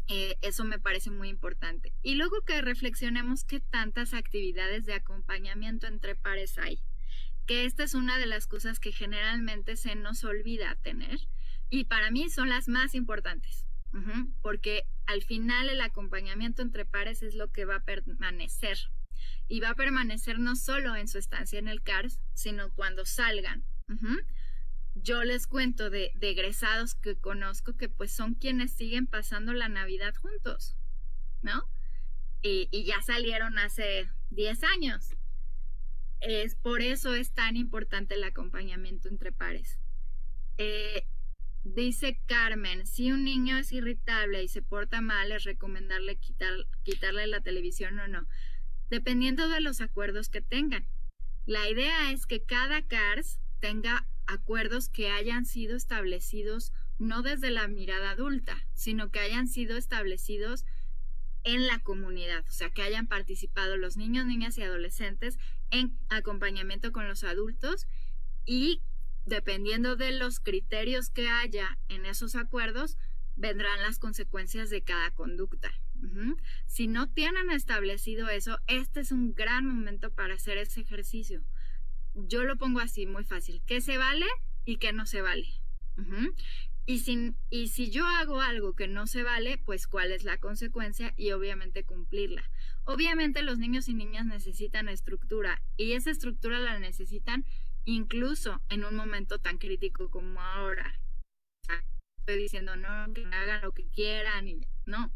Eso me parece muy importante. Y luego que reflexionemos qué tantas actividades de acompañamiento entre pares hay, que esta es una de las cosas que generalmente se nos olvida tener y para mí son las más importantes, porque al final el acompañamiento entre pares es lo que va a permanecer y va a permanecer no solo en su estancia en el CARS, sino cuando salgan. Yo les cuento de egresados que conozco que pues son quienes siguen pasando la Navidad juntos, ¿no? Y ya salieron hace 10 años. Por eso es tan importante el acompañamiento entre pares. Dice Carmen, si un niño es irritable y se porta mal, es recomendarle quitarle la televisión o no, dependiendo de los acuerdos que tengan. La idea es que cada CARS tenga acuerdos que hayan sido establecidos no desde la mirada adulta, sino que hayan sido establecidos en la comunidad, o sea, que hayan participado los niños, niñas y adolescentes en acompañamiento con los adultos y dependiendo de los criterios que haya en esos acuerdos, vendrán las consecuencias de cada conducta. Si no tienen establecido eso, este es un gran momento para hacer ese ejercicio. Yo lo pongo así, muy fácil. ¿Qué se vale y qué no se vale? Y si yo hago algo que no se vale, pues cuál es la consecuencia y obviamente cumplirla. Obviamente los niños y niñas necesitan estructura y esa estructura la necesitan incluso en un momento tan crítico como ahora. Estoy diciendo no, que hagan lo que quieran, no.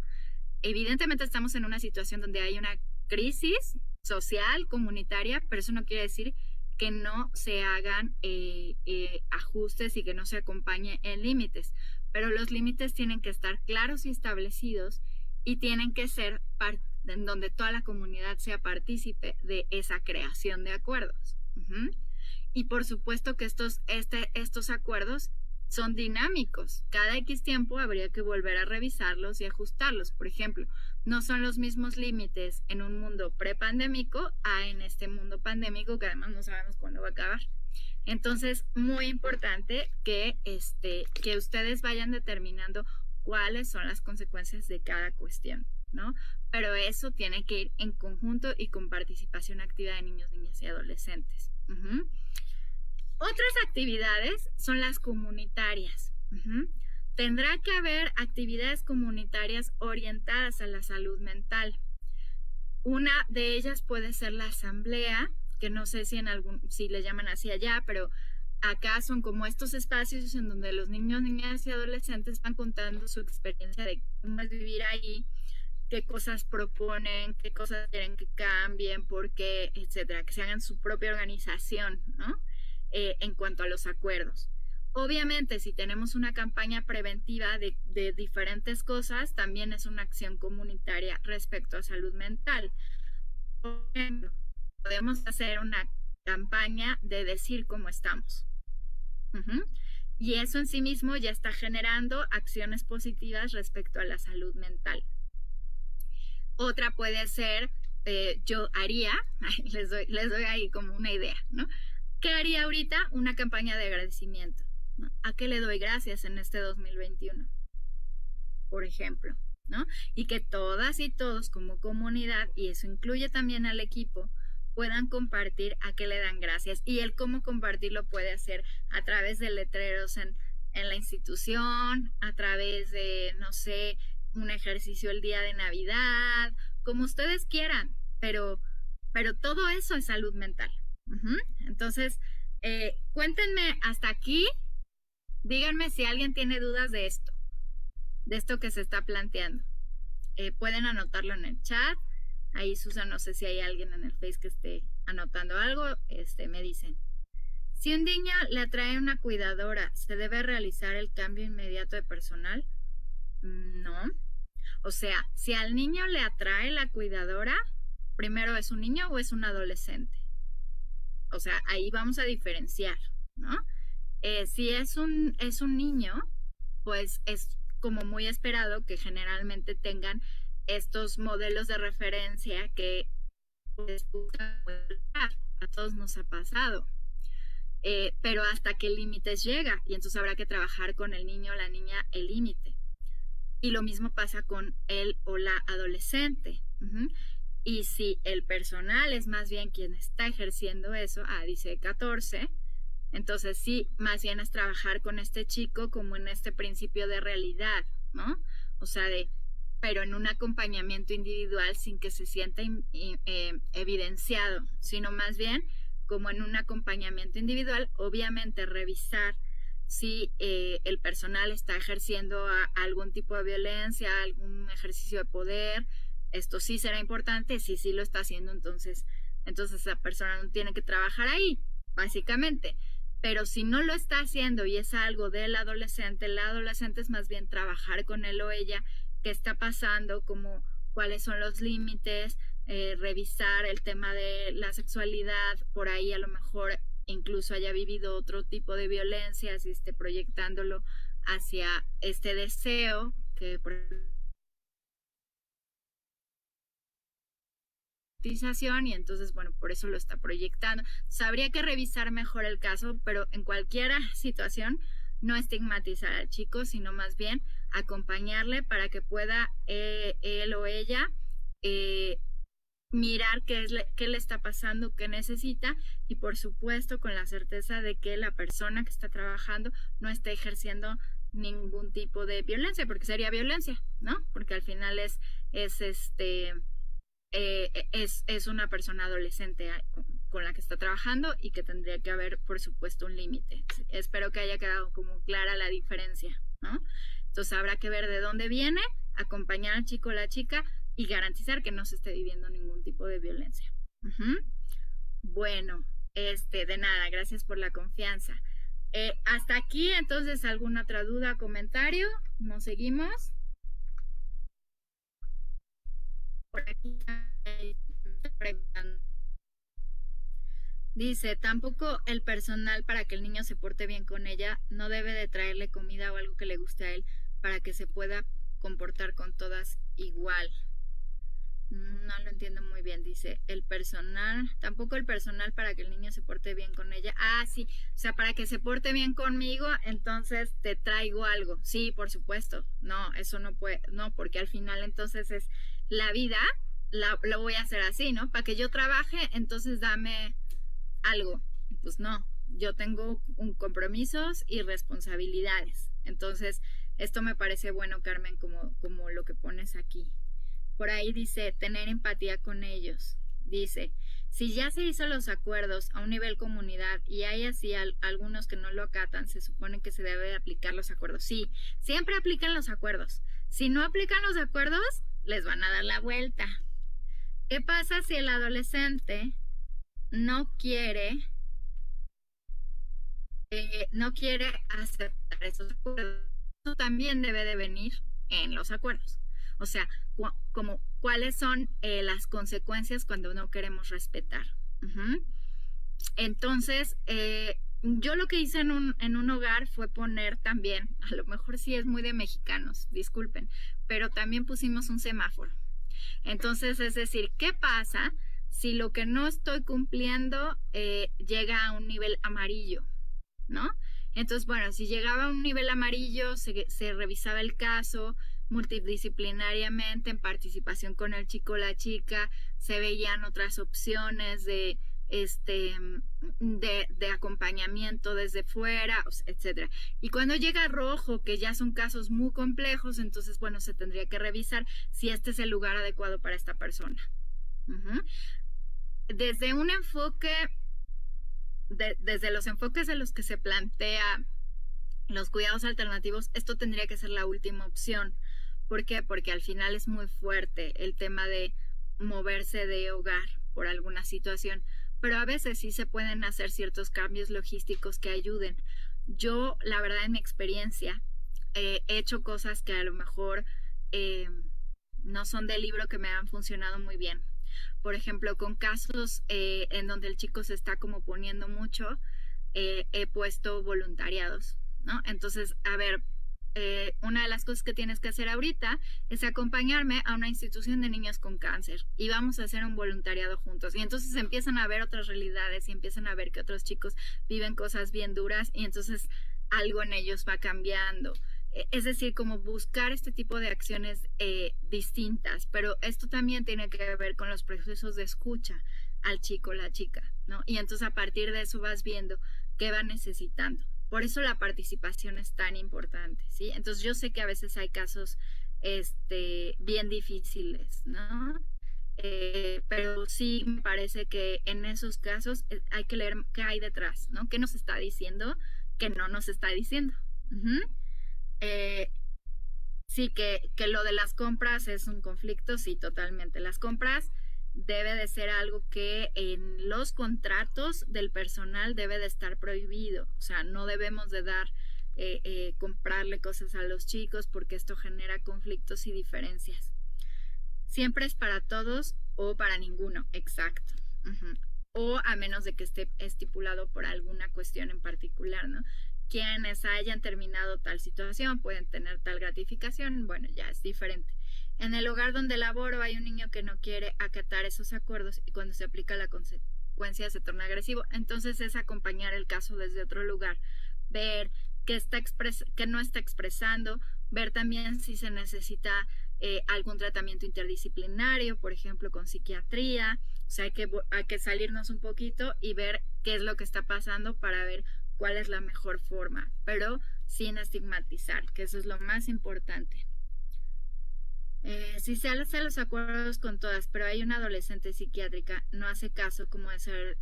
Evidentemente estamos en una situación donde hay una crisis social, comunitaria, pero eso no quiere decir que no se hagan ajustes y que no se acompañe en límites. Pero los límites tienen que estar claros y establecidos y tienen que ser en donde toda la comunidad sea partícipe de esa creación de acuerdos. Y por supuesto que estos acuerdos son dinámicos. Cada X tiempo habría que volver a revisarlos y ajustarlos. Por ejemplo, no son los mismos límites en un mundo prepandémico a en este mundo pandémico que además no sabemos cuándo va a acabar. Entonces, muy importante que ustedes vayan determinando cuáles son las consecuencias de cada cuestión, ¿no? Pero eso tiene que ir en conjunto y con participación activa de niños, niñas y adolescentes. Otras actividades son las comunitarias. Tendrá que haber actividades comunitarias orientadas a la salud mental. Una de ellas puede ser la asamblea, que no sé si le llaman así allá, pero acá son como estos espacios en donde los niños, niñas y adolescentes van contando su experiencia de cómo es vivir ahí, qué cosas proponen, qué cosas quieren que cambien, por qué, etcétera, que se hagan su propia organización, ¿no? En cuanto a los acuerdos. Obviamente, si tenemos una campaña preventiva de diferentes cosas, también es una acción comunitaria respecto a salud mental. Por ejemplo, podemos hacer una campaña de decir cómo estamos. Y eso en sí mismo ya está generando acciones positivas respecto a la salud mental. Otra puede ser, yo haría, les doy ahí como una idea, ¿no? ¿Qué haría ahorita? Una campaña de agradecimiento, ¿no? ¿A qué le doy gracias en este 2021? Por ejemplo, ¿no? Y que todas y todos como comunidad, y eso incluye también al equipo, puedan compartir a qué le dan gracias. Y el cómo compartirlo puede hacer a través de letreros en la institución, a través de, no sé, un ejercicio el día de Navidad, como ustedes quieran, pero todo eso es salud mental. Entonces, cuéntenme hasta aquí, díganme si alguien tiene dudas de esto que se está planteando. Pueden anotarlo en el chat. Ahí, Susan, no sé si hay alguien en el Face que esté anotando algo, me dicen. Si un niño le atrae una cuidadora, ¿se debe realizar el cambio inmediato de personal? No. O sea, si al niño le atrae la cuidadora, primero, ¿es un niño o es un adolescente? O sea, ahí vamos a diferenciar, ¿no? Si es un niño, pues es como muy esperado que generalmente tengan estos modelos de referencia que pues, a todos nos ha pasado. Pero hasta qué límites llega, y entonces habrá que trabajar con el niño o la niña el límite. Y lo mismo pasa con él o la adolescente. Y si el personal es más bien quien está ejerciendo eso, dice 14, entonces sí, más bien es trabajar con este chico como en este principio de realidad, ¿no? O sea, pero en un acompañamiento individual sin que se sienta evidenciado, sino más bien como en un acompañamiento individual, obviamente revisar si el personal está ejerciendo algún tipo de violencia, algún ejercicio de poder. Esto sí será importante, si sí lo está haciendo, entonces esa persona no tiene que trabajar ahí, básicamente. Pero si no lo está haciendo y es algo del adolescente, el adolescente es más bien trabajar con él o ella, qué está pasando, como cuáles son los límites, revisar el tema de la sexualidad, por ahí a lo mejor incluso haya vivido otro tipo de violencia, si esté proyectándolo hacia este deseo que por y entonces, bueno, por eso lo está proyectando. Habría que revisar mejor el caso, pero en cualquier situación no estigmatizar al chico, sino más bien acompañarle para que pueda él o ella mirar qué le está pasando, qué necesita, y por supuesto con la certeza de que la persona que está trabajando no está ejerciendo ningún tipo de violencia, porque sería violencia, ¿no? Porque al final es una persona adolescente con la que está trabajando y que tendría que haber, por supuesto, un límite. Espero que haya quedado como clara la diferencia, ¿no? Entonces habrá que ver de dónde viene, acompañar al chico o la chica y garantizar que no se esté viviendo ningún tipo de violencia. Bueno, de nada, gracias por la confianza. Hasta aquí, entonces, ¿alguna otra duda, comentario? ¿Nos seguimos? Por aquí dice, tampoco el personal, para que el niño se porte bien con ella, no debe de traerle comida o algo que le guste a él para que se pueda comportar con todas igual. No lo entiendo muy bien, dice, tampoco el personal para que el niño se porte bien con ella. Sí, o sea, para que se porte bien conmigo, entonces te traigo algo. Sí, por supuesto. No, eso no puede, no, porque al final entonces es la vida, lo voy a hacer así, ¿no? Para que yo trabaje, entonces dame algo. Pues no, yo tengo compromisos y responsabilidades. Entonces, esto me parece bueno, Carmen, como lo que pones aquí. Por ahí dice, tener empatía con ellos. Dice, si ya se hizo los acuerdos a un nivel comunidad y hay así algunos que no lo acatan, se supone que se debe aplicar los acuerdos. Sí, siempre aplican los acuerdos. Si no aplican los acuerdos, les van a dar la vuelta. ¿Qué pasa si el adolescente no quiere aceptar esos acuerdos? Eso también debe de venir en los acuerdos. O sea, cuáles son las consecuencias cuando no queremos respetar. Entonces, yo lo que hice en un hogar fue poner también, a lo mejor sí es muy de mexicanos, disculpen, pero también pusimos un semáforo. Entonces, es decir, ¿qué pasa si lo que no estoy cumpliendo llega a un nivel amarillo? ¿No? Entonces, bueno, si llegaba a un nivel amarillo, se revisaba el caso multidisciplinariamente, en participación con el chico o la chica, se veían otras opciones de acompañamiento desde fuera, etcétera. Y cuando llega rojo, que ya son casos muy complejos, entonces, bueno, se tendría que revisar si este es el lugar adecuado para esta persona. Uh-huh. Desde un enfoque desde los enfoques de los que se plantea los cuidados alternativos, esto tendría que ser la última opción. ¿Por qué? Porque al final es muy fuerte el tema de moverse de hogar por alguna situación, pero a veces sí se pueden hacer ciertos cambios logísticos que ayuden. Yo, la verdad, en mi experiencia, he hecho cosas que a lo mejor no son del libro, que me han funcionado muy bien. Por ejemplo, con casos en donde el chico se está como poniendo mucho, he puesto voluntariados, ¿no? Entonces, a ver, una de las cosas que tienes que hacer ahorita es acompañarme a una institución de niños con cáncer y vamos a hacer un voluntariado juntos. Y entonces empiezan a ver otras realidades y empiezan a ver que otros chicos viven cosas bien duras y entonces algo en ellos va cambiando. Es decir, como buscar este tipo de acciones distintas, pero esto también tiene que ver con los procesos de escucha al chico o la chica, ¿no? Y entonces a partir de eso vas viendo qué va necesitando. Por eso la participación es tan importante, ¿sí? Entonces yo sé que a veces hay casos bien difíciles, ¿no? Pero sí me parece que en esos casos hay que leer qué hay detrás, ¿no? ¿Qué nos está diciendo? ¿Qué no nos está diciendo? Uh-huh. Sí, que lo de las compras es un conflicto, sí, totalmente. Las compras debe de ser algo que en los contratos del personal debe de estar prohibido. O sea, no debemos de dar, comprarle cosas a los chicos porque esto genera conflictos y diferencias. Siempre es para todos o para ninguno, exacto. Uh-huh. O a menos de que esté estipulado por alguna cuestión en particular, ¿no? Quienes hayan terminado tal situación pueden tener tal gratificación, bueno, ya es diferente. En el hogar donde laboro hay un niño que no quiere acatar esos acuerdos y cuando se aplica la consecuencia se torna agresivo. Entonces es acompañar el caso desde otro lugar, ver qué no está expresando, ver también si se necesita algún tratamiento interdisciplinario, por ejemplo, con psiquiatría. O sea, hay que salirnos un poquito y ver qué es lo que está pasando para ver cuál es la mejor forma, pero sin estigmatizar, que eso es lo más importante. Si se hacen los acuerdos con todas, pero hay una adolescente psiquiátrica, no hace caso como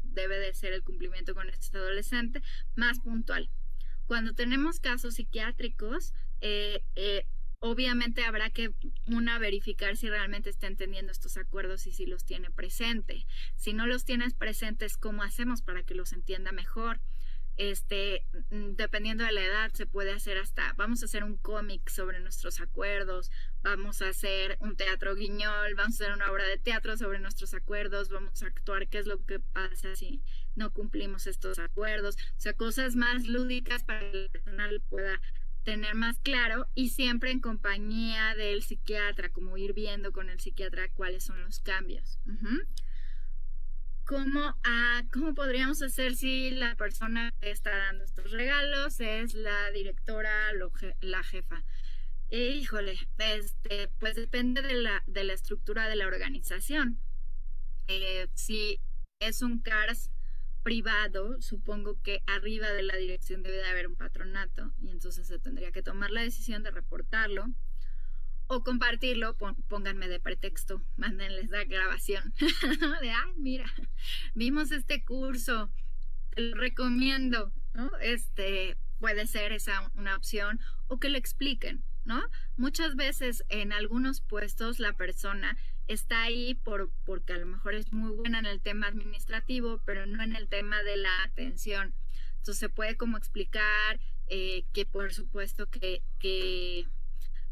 debe de ser el cumplimiento con este adolescente, más puntual. Cuando tenemos casos psiquiátricos, obviamente habrá que verificar si realmente está entendiendo estos acuerdos y si los tiene presente. Si no los tienes presentes, ¿cómo hacemos para que los entienda mejor? Dependiendo de la edad se puede hacer vamos a hacer un cómic sobre nuestros acuerdos, vamos a hacer un teatro guiñol, vamos a hacer una obra de teatro sobre nuestros acuerdos, vamos a actuar qué es lo que pasa si no cumplimos estos acuerdos, o sea, cosas más lúdicas para que el personal pueda tener más claro y siempre en compañía del psiquiatra, como ir viendo con el psiquiatra cuáles son los cambios. Uh-huh. ¿Cómo podríamos hacer si la persona que está dando estos regalos es la directora, la jefa? Híjole, pues depende de la estructura de la organización. Si es un CARS privado, supongo que arriba de la dirección debe de haber un patronato y entonces se tendría que tomar la decisión de reportarlo o compartirlo, pónganme de pretexto, mándenles la grabación de, ay, mira, vimos este curso, te lo recomiendo, ¿no? Puede ser esa una opción, o que lo expliquen, ¿no? Muchas veces en algunos puestos la persona está ahí porque a lo mejor es muy buena en el tema administrativo, pero no en el tema de la atención. Entonces se puede como explicar que por supuesto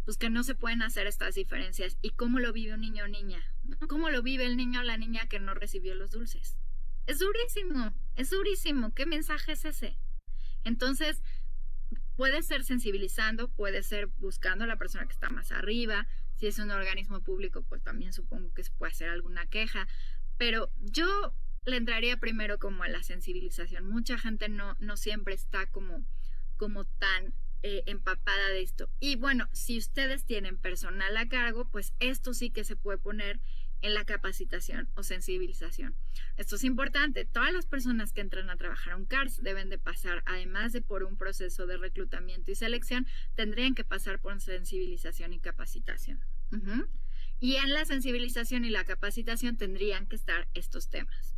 pues que no se pueden hacer estas diferencias. ¿Y cómo lo vive un niño o niña? ¿Cómo lo vive el niño o la niña que no recibió los dulces? Es durísimo, Es durísimo. ¿Qué mensaje es ese? Entonces, puede ser sensibilizando, puede ser buscando a la persona que está más arriba. Si es un organismo público, pues también supongo que se puede hacer alguna queja. Pero yo le entraría primero como a la sensibilización. Mucha gente no siempre está como tan empapada de esto. Y bueno, si ustedes tienen personal a cargo, pues esto sí que se puede poner en la capacitación o sensibilización. Esto es importante. Todas las personas que entran a trabajar a un CARS deben de pasar, además de por un proceso de reclutamiento y selección, tendrían que pasar por sensibilización y capacitación. Y en la sensibilización y la capacitación tendrían que estar estos temas.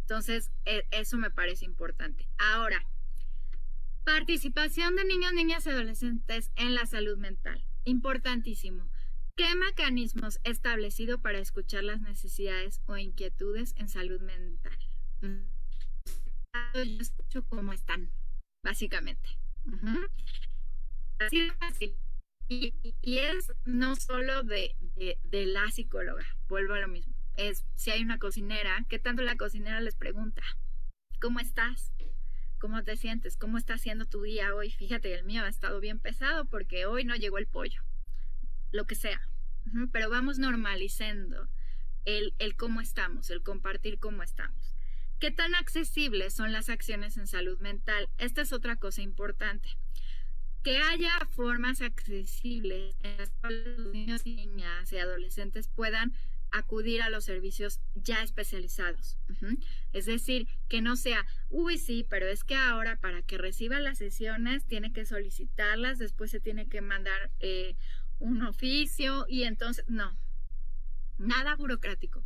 Entonces, eso me parece importante. Ahora, participación de niños, niñas y adolescentes en la salud mental. Importantísimo. ¿Qué mecanismos he establecido para escuchar las necesidades o inquietudes en salud mental? Yo escucho cómo están, básicamente. Así de fácil. Y es no solo de la psicóloga, vuelvo a lo mismo. Es si hay una cocinera, ¿qué tanto la cocinera les pregunta? ¿Cómo estás? ¿Cómo te sientes? ¿Cómo está haciendo tu día hoy? Fíjate, el mío ha estado bien pesado porque hoy no llegó el pollo. Lo que sea. Pero vamos normalizando el cómo estamos, el compartir cómo estamos. ¿Qué tan accesibles son las acciones en salud mental? Esta es otra cosa importante. Que haya formas accesibles en las cuales los niños, niñas y adolescentes puedan acudir a los servicios ya especializados. Es decir, que no sea, uy, sí, pero es que ahora para que reciba las sesiones tiene que solicitarlas, después se tiene que mandar un oficio y entonces, no, nada burocrático.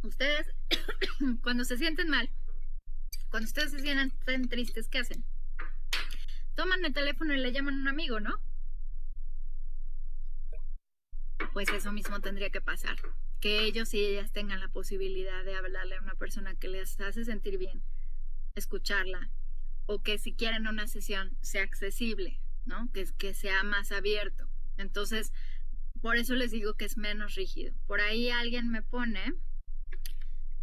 Ustedes, cuando se sienten mal, cuando ustedes se sienten tristes, ¿qué hacen? Toman el teléfono y le llaman a un amigo, ¿no? Pues eso mismo tendría que pasar. Que ellos y ellas tengan la posibilidad de hablarle a una persona que les hace sentir bien, escucharla, o que si quieren una sesión sea accesible, ¿no? Que sea más abierto. Entonces, por eso les digo que es menos rígido. Por ahí alguien me pone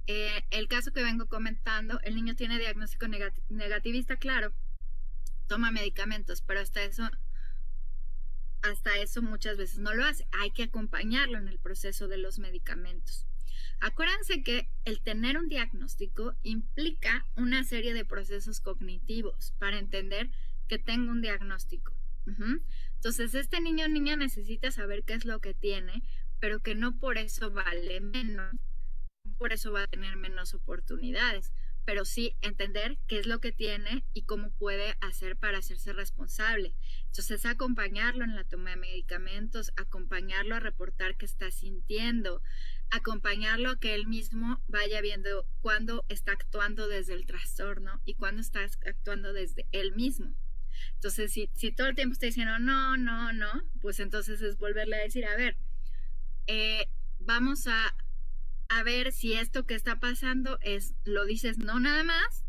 el caso que vengo comentando, el niño tiene diagnóstico negativista, claro, toma medicamentos, pero hasta eso muchas veces no lo hace. Hay que acompañarlo en el proceso de los medicamentos. Acuérdense que el tener un diagnóstico implica una serie de procesos cognitivos para entender que tengo un diagnóstico. Entonces, este niño o niña necesita saber qué es lo que tiene, pero que no por eso vale menos, por eso va a tener menos oportunidades, pero sí entender qué es lo que tiene y cómo puede hacer para hacerse responsable. Entonces, acompañarlo en la toma de medicamentos, acompañarlo a reportar qué está sintiendo, acompañarlo a que él mismo vaya viendo cuándo está actuando desde el trastorno y cuándo está actuando desde él mismo. Entonces, si todo el tiempo está diciendo no, pues entonces es volverle a decir, a ver, vamos a ver si esto que está pasando lo dices no nada más,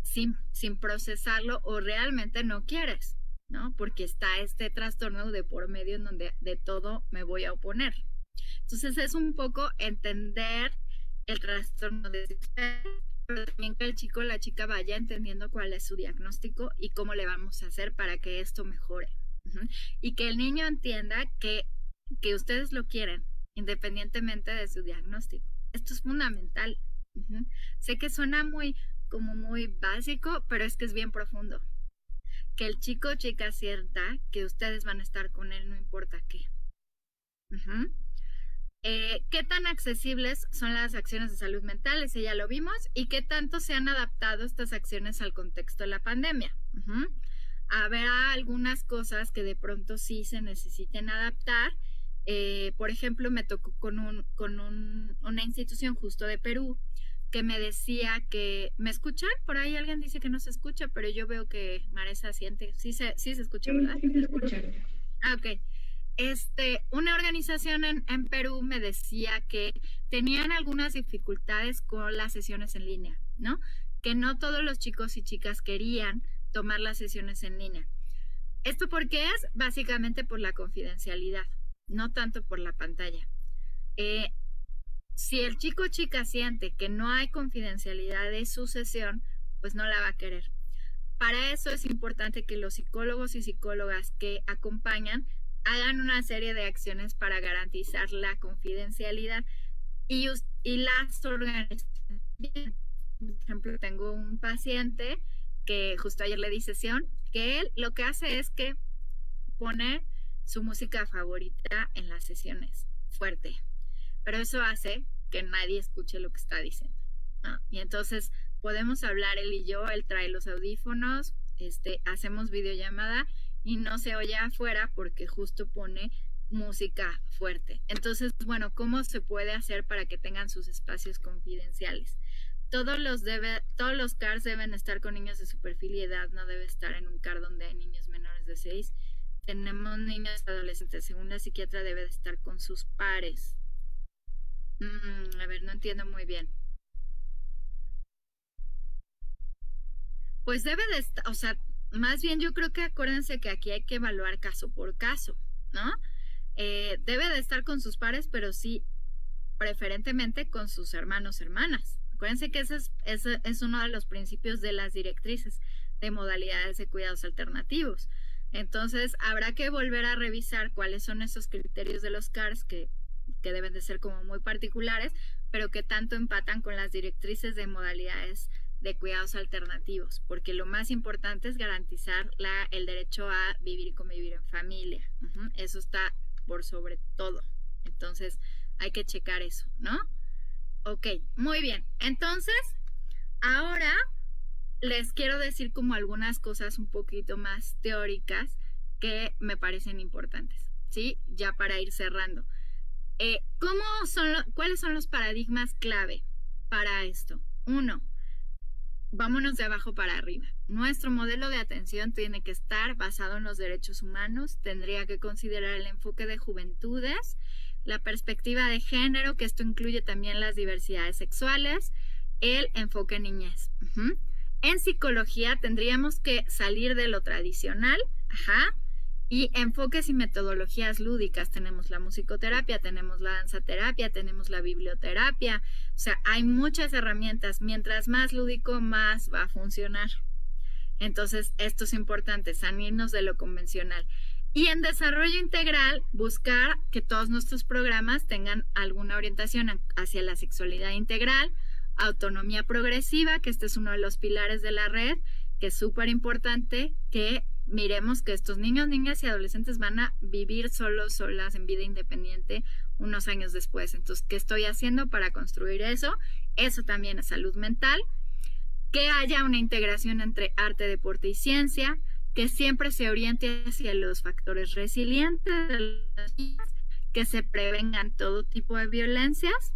sin procesarlo, o realmente no quieres, ¿no? Porque está este trastorno de por medio en donde de todo me voy a oponer. Entonces es un poco entender el trastorno de usted, pero también que el chico o la chica vaya entendiendo cuál es su diagnóstico y cómo le vamos a hacer para que esto mejore. Y que el niño entienda que ustedes lo quieren, independientemente de su diagnóstico. Esto es fundamental. Sé que suena muy básico, pero es que es bien profundo. Que el chico o chica sienta que ustedes van a estar con él, no importa qué. ¿Qué tan accesibles son las acciones de salud mental? Ese ya lo vimos. ¿Y qué tanto se han adaptado estas acciones al contexto de la pandemia? Habrá algunas cosas que de pronto sí se necesiten adaptar. Por ejemplo, me tocó con una institución justo de Perú que me decía que... ¿Me escuchan? Por ahí alguien dice que no se escucha, pero yo veo que Maresa siente. Sí se escucha, ¿verdad? Sí se escucha. Ok. Una organización en Perú me decía que tenían algunas dificultades con las sesiones en línea, ¿no? Que no todos los chicos y chicas querían tomar las sesiones en línea. ¿Esto por qué es? Básicamente por la confidencialidad, no tanto por la pantalla. Si el chico o chica siente que no hay confidencialidad de su sesión, pues no la va a querer. Para eso es importante que los psicólogos y psicólogas que acompañan hagan una serie de acciones para garantizar la confidencialidad y las organizaciones bien. Por ejemplo, tengo un paciente que justo ayer le di sesión, que él lo que hace es que pone su música favorita en las sesiones, fuerte, pero eso hace que nadie escuche lo que está diciendo, ¿no? Y entonces podemos hablar él y yo, él trae los audífonos, hacemos videollamada y no se oye afuera porque justo pone música fuerte. Entonces, bueno, ¿cómo se puede hacer para que tengan sus espacios confidenciales? Todos los CARs deben estar con niños de su perfil y edad, no debe estar en un CAR donde hay niños menores de 6. Tenemos niños adolescentes, según la psiquiatra debe de estar con sus pares. A ver, no entiendo muy bien. Pues debe de estar, o sea, más bien yo creo que acuérdense que aquí hay que evaluar caso por caso, ¿no? Debe de estar con sus pares, pero sí, preferentemente con sus hermanos, hermanas. Acuérdense que ese es uno de los principios de las directrices de modalidades de cuidados alternativos. Entonces, habrá que volver a revisar cuáles son esos criterios de los CARs que deben de ser como muy particulares, pero que tanto empatan con las directrices de modalidades de cuidados alternativos, porque lo más importante es garantizar el derecho a vivir y convivir en familia. Eso está por sobre todo. Entonces, hay que checar eso, ¿no? Ok, muy bien. Entonces, ahora les quiero decir como algunas cosas un poquito más teóricas que me parecen importantes, ¿sí? Ya para ir cerrando. ¿Cuáles son los paradigmas clave para esto? 1, vámonos de abajo para arriba. Nuestro modelo de atención tiene que estar basado en los derechos humanos, tendría que considerar el enfoque de juventudes, la perspectiva de género, que esto incluye también las diversidades sexuales, el enfoque niñez. En psicología tendríamos que salir de lo tradicional, y enfoques y metodologías lúdicas. Tenemos la musicoterapia, tenemos la danzaterapia, tenemos la biblioterapia. O sea, hay muchas herramientas. Mientras más lúdico, más va a funcionar. Entonces, esto es importante, salirnos de lo convencional. Y en desarrollo integral, buscar que todos nuestros programas tengan alguna orientación hacia la sexualidad integral, autonomía progresiva, que este es uno de los pilares de la red, que es súper importante que miremos que estos niños, niñas y adolescentes van a vivir solos, solas, en vida independiente unos años después. Entonces, ¿qué estoy haciendo para construir eso? Eso también es salud mental. Que haya una integración entre arte, deporte y ciencia, que siempre se oriente hacia los factores resilientes de las niñas, que se prevengan todo tipo de violencias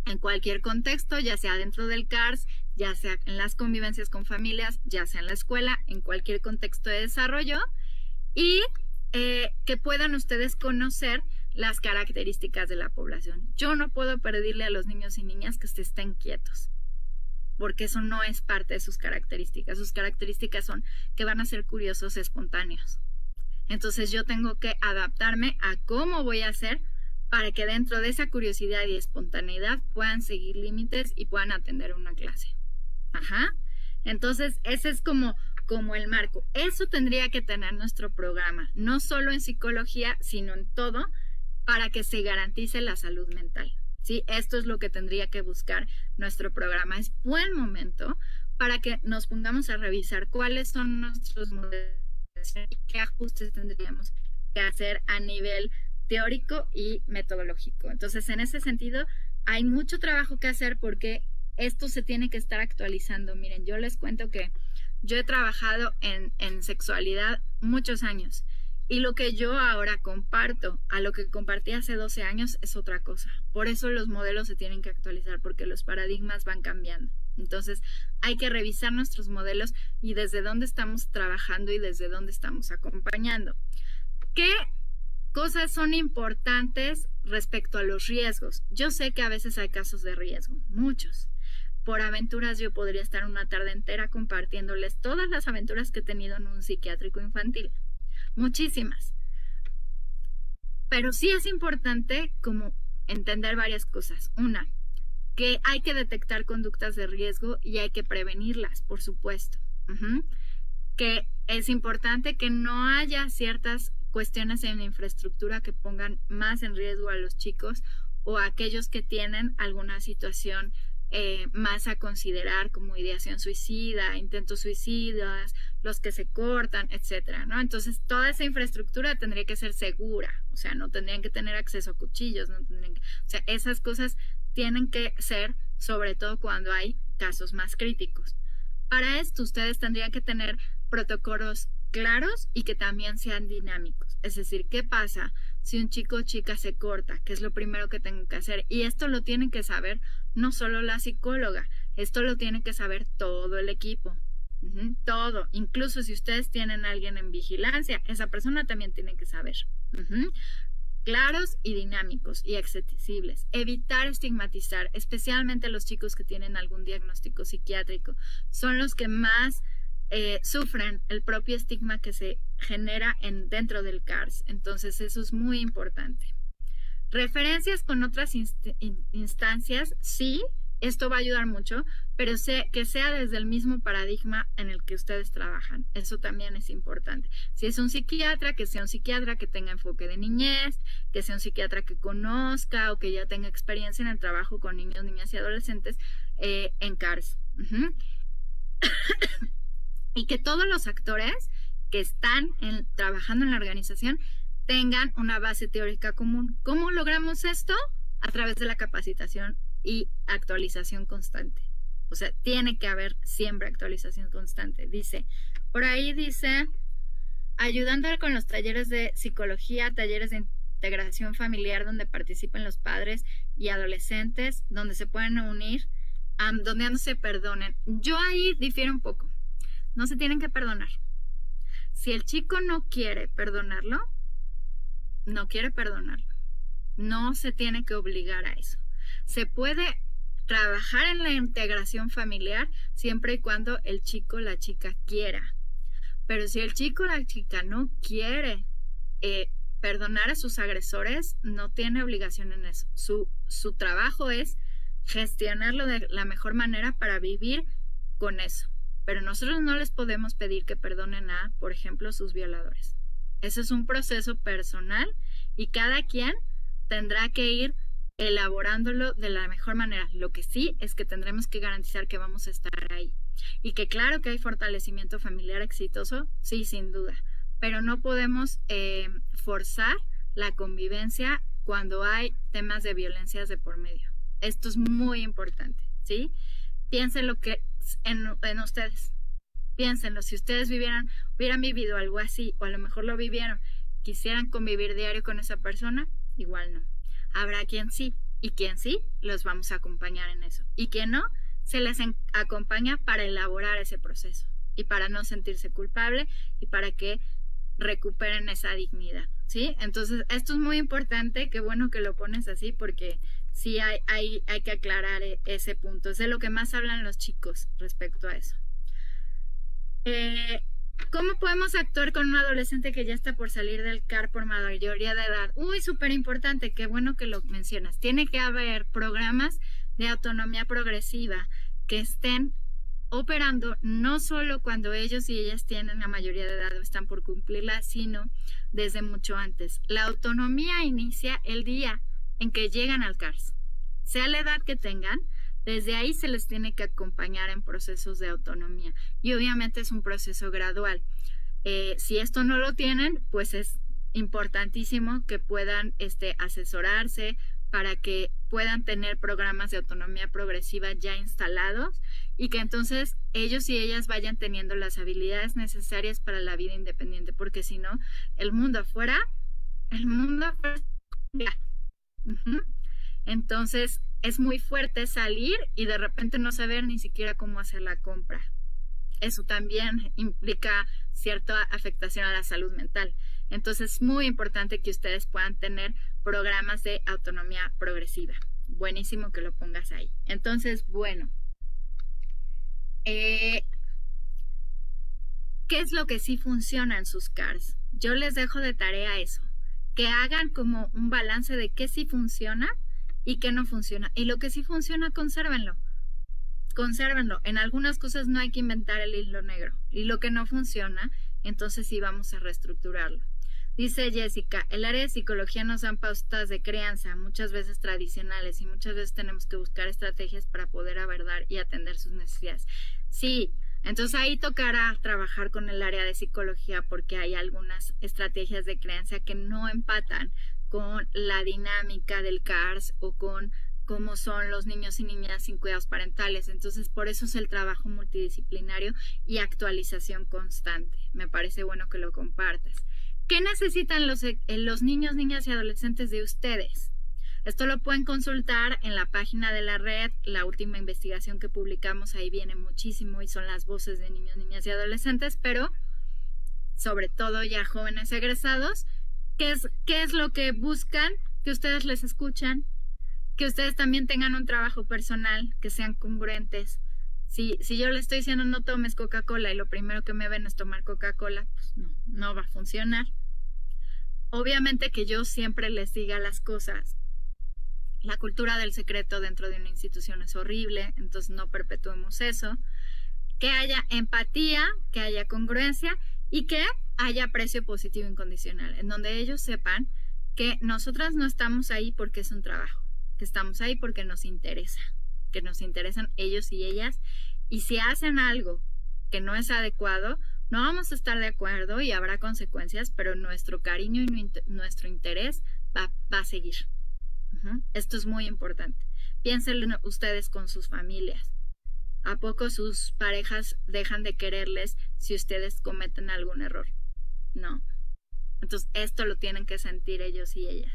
en cualquier contexto, ya sea dentro del CARS, ya sea en las convivencias con familias, ya sea en la escuela, en cualquier contexto de desarrollo, y que puedan ustedes conocer las características de la población. Yo no puedo pedirle a los niños y niñas que estén quietos, porque eso no es parte de sus características. Sus características son que van a ser curiosos, espontáneos. Entonces yo tengo que adaptarme a cómo voy a hacer para que dentro de esa curiosidad y espontaneidad puedan seguir límites y puedan atender una clase. Entonces, ese es como el marco. Eso tendría que tener nuestro programa, no solo en psicología, sino en todo, para que se garantice la salud mental. ¿Sí? Esto es lo que tendría que buscar nuestro programa. Es buen momento para que nos pongamos a revisar cuáles son nuestros modelos y qué ajustes tendríamos que hacer a nivel teórico y metodológico. Entonces, en ese sentido, hay mucho trabajo que hacer porque esto se tiene que estar actualizando. Miren, yo les cuento que yo he trabajado en sexualidad muchos años y lo que yo ahora comparto a lo que compartí hace 12 años es otra cosa. Por eso los modelos se tienen que actualizar, porque los paradigmas van cambiando. Entonces, hay que revisar nuestros modelos y desde dónde estamos trabajando y desde dónde estamos acompañando. ¿Qué cosas son importantes respecto a los riesgos? Yo sé que a veces hay casos de riesgo, muchos. Por aventuras yo podría estar una tarde entera compartiéndoles todas las aventuras que he tenido en un psiquiátrico muchísimas. Pero sí es importante como entender varias cosas. Una, que hay que detectar conductas de riesgo y hay que prevenirlas, por supuesto. Que es importante que no haya ciertas cuestiones en la infraestructura que pongan más en riesgo a los chicos o a aquellos que tienen alguna situación más a considerar, como ideación suicida, intentos suicidas, los que se cortan, etcétera, ¿no? Entonces, toda esa infraestructura tendría que ser segura, o sea, no tendrían que tener acceso a cuchillos, no tendrían que, o sea, esas cosas tienen que ser, sobre todo cuando hay casos más críticos. Para esto, ustedes tendrían que tener protocolos claros y que también sean dinámicos. Es decir, ¿qué pasa si un chico o chica se corta? ¿Qué es lo primero que tengo que hacer? Y esto lo tienen que saber no solo la psicóloga, esto lo tiene que saber todo el equipo. Todo, incluso si ustedes tienen a alguien en vigilancia, esa persona también tiene que saber. Claros y dinámicos y accesibles. Evitar estigmatizar, especialmente a los chicos que tienen algún diagnóstico psiquiátrico. Son los que más sufren el propio estigma que se genera dentro del CARS. Entonces eso es muy importante. Referencias con otras instancias, sí, esto va a ayudar mucho, pero que sea desde el mismo paradigma en el que ustedes trabajan. Eso también es importante. Si es un psiquiatra, que sea un psiquiatra que tenga enfoque de niñez, que sea un psiquiatra que conozca o que ya tenga experiencia en el trabajo con niños, niñas y adolescentes en CARS. Y que todos los actores que están trabajando en la organización tengan una base teórica común. ¿Cómo logramos esto? A través de la capacitación y actualización constante. O sea, tiene que haber siempre actualización constante. Por ahí dice, ayudando con los talleres de psicología, talleres de integración familiar donde participen los padres y adolescentes, donde se pueden unir, donde no se perdonen. Yo ahí difiero un poco. No se tienen que perdonar. Si el chico no quiere perdonarlo, no quiere perdonarlo. No se tiene que obligar a eso. Se puede trabajar en la integración familiar siempre y cuando el chico o la chica quiera. Pero si el chico o la chica no quiere perdonar a sus agresores, no tiene obligación en eso. Su trabajo es gestionarlo de la mejor manera para vivir con eso. Pero nosotros no les podemos pedir que perdonen a, por ejemplo, sus violadores. Eso es un proceso personal y cada quien tendrá que ir elaborándolo de la mejor manera. Lo que sí es que tendremos que garantizar que vamos a estar ahí. Y que claro que hay fortalecimiento familiar exitoso, sí, sin duda. Pero no podemos forzar la convivencia cuando hay temas de violencias de por medio. Esto es muy importante, ¿sí? Piensen lo que en ustedes. Piénsenlo, si ustedes hubieran vivido algo así, o a lo mejor lo vivieron, quisieran convivir diario con esa persona, igual no. Habrá quien sí, y quien sí, los vamos a acompañar en eso. Y quien no, se les acompaña para elaborar ese proceso, y para no sentirse culpable, y para que recuperen esa dignidad, ¿sí? Entonces, esto es muy importante, qué bueno que lo pones así, porque sí hay que aclarar ese punto. Es de lo que más hablan los chicos respecto a eso. ¿Cómo podemos actuar con un adolescente que ya está por salir del CAR por mayoría de edad? Uy, súper importante, qué bueno que lo mencionas. Tiene que haber programas de autonomía progresiva que estén operando no solo cuando ellos y ellas tienen la mayoría de edad o están por cumplirla, sino desde mucho antes. La autonomía inicia el día en que llegan al CARS. Sea la edad que tengan, desde ahí se les tiene que acompañar en procesos de autonomía. Y obviamente es un proceso gradual. Si esto no lo tienen, pues es importantísimo que puedan asesorarse para que puedan tener programas de autonomía progresiva ya instalados y que entonces ellos y ellas vayan teniendo las habilidades necesarias para la vida independiente, porque si no, el mundo afuera. Entonces es muy fuerte salir y de repente no saber ni siquiera cómo hacer la compra. Eso también implica cierta afectación a la salud mental. Entonces es muy importante que ustedes puedan tener programas de autonomía progresiva. Buenísimo que lo pongas ahí. Entonces, bueno, ¿qué es lo que sí funciona en sus CARS? Yo les dejo de tarea eso, que hagan como un balance de qué sí funciona y qué no funciona. Y lo que sí funciona, consérvenlo. Consérvenlo. En algunas cosas no hay que inventar el hilo negro. Y lo que no funciona, entonces sí vamos a reestructurarlo. Dice Jessica, el área de psicología nos dan pautas de crianza, muchas veces tradicionales, y muchas veces tenemos que buscar estrategias para poder abordar y atender sus necesidades. Sí, entonces ahí tocará trabajar con el área de psicología porque hay algunas estrategias de crianza que no empatan con la dinámica del CARS o con cómo son los niños y niñas sin cuidados parentales. Entonces, por eso es el trabajo multidisciplinario y actualización constante. Me parece bueno que lo compartas. ¿Qué necesitan los niños, niñas y adolescentes de ustedes? Esto lo pueden consultar en la página de la red. La última investigación que publicamos ahí viene muchísimo y son las voces de niños, niñas y adolescentes, pero sobre todo ya jóvenes egresados. ¿Qué es lo que buscan? Que ustedes les escuchan, que ustedes también tengan un trabajo personal, que sean congruentes. Si yo le estoy diciendo no tomes Coca-Cola y lo primero que me ven es tomar Coca-Cola, pues no va a funcionar. Obviamente que yo siempre les diga las cosas. La cultura del secreto dentro de una institución es horrible, entonces no perpetuemos eso. Que haya empatía, que haya congruencia y que haya aprecio positivo incondicional, en donde ellos sepan que nosotras no estamos ahí porque es un trabajo, que estamos ahí porque nos interesa, que nos interesan ellos y ellas, y si hacen algo que no es adecuado, no vamos a estar de acuerdo y habrá consecuencias, pero nuestro cariño y nuestro interés va a seguir. Esto es muy importante. Piensen ustedes con sus familias. ¿A poco sus parejas dejan de quererles si ustedes cometen algún error? No. Entonces, esto lo tienen que sentir ellos y ellas.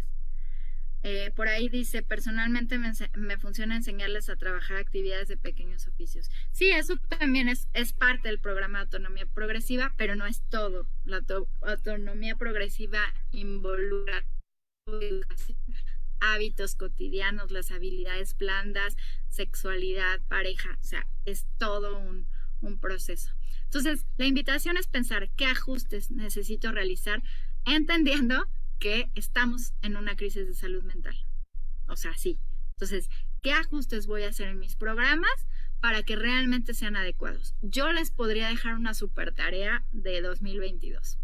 Por ahí dice, personalmente me funciona enseñarles a trabajar actividades de pequeños oficios. Sí, eso también es parte del programa de autonomía progresiva, pero no es todo. La autonomía progresiva involucra educación, hábitos cotidianos, las habilidades blandas, sexualidad, pareja, o sea, es todo un proceso. Entonces, la invitación es pensar qué ajustes necesito realizar, entendiendo que estamos en una crisis de salud mental. O sea, sí. Entonces, ¿qué ajustes voy a hacer en mis programas para que realmente sean adecuados? Yo les podría dejar una super tarea de 2022.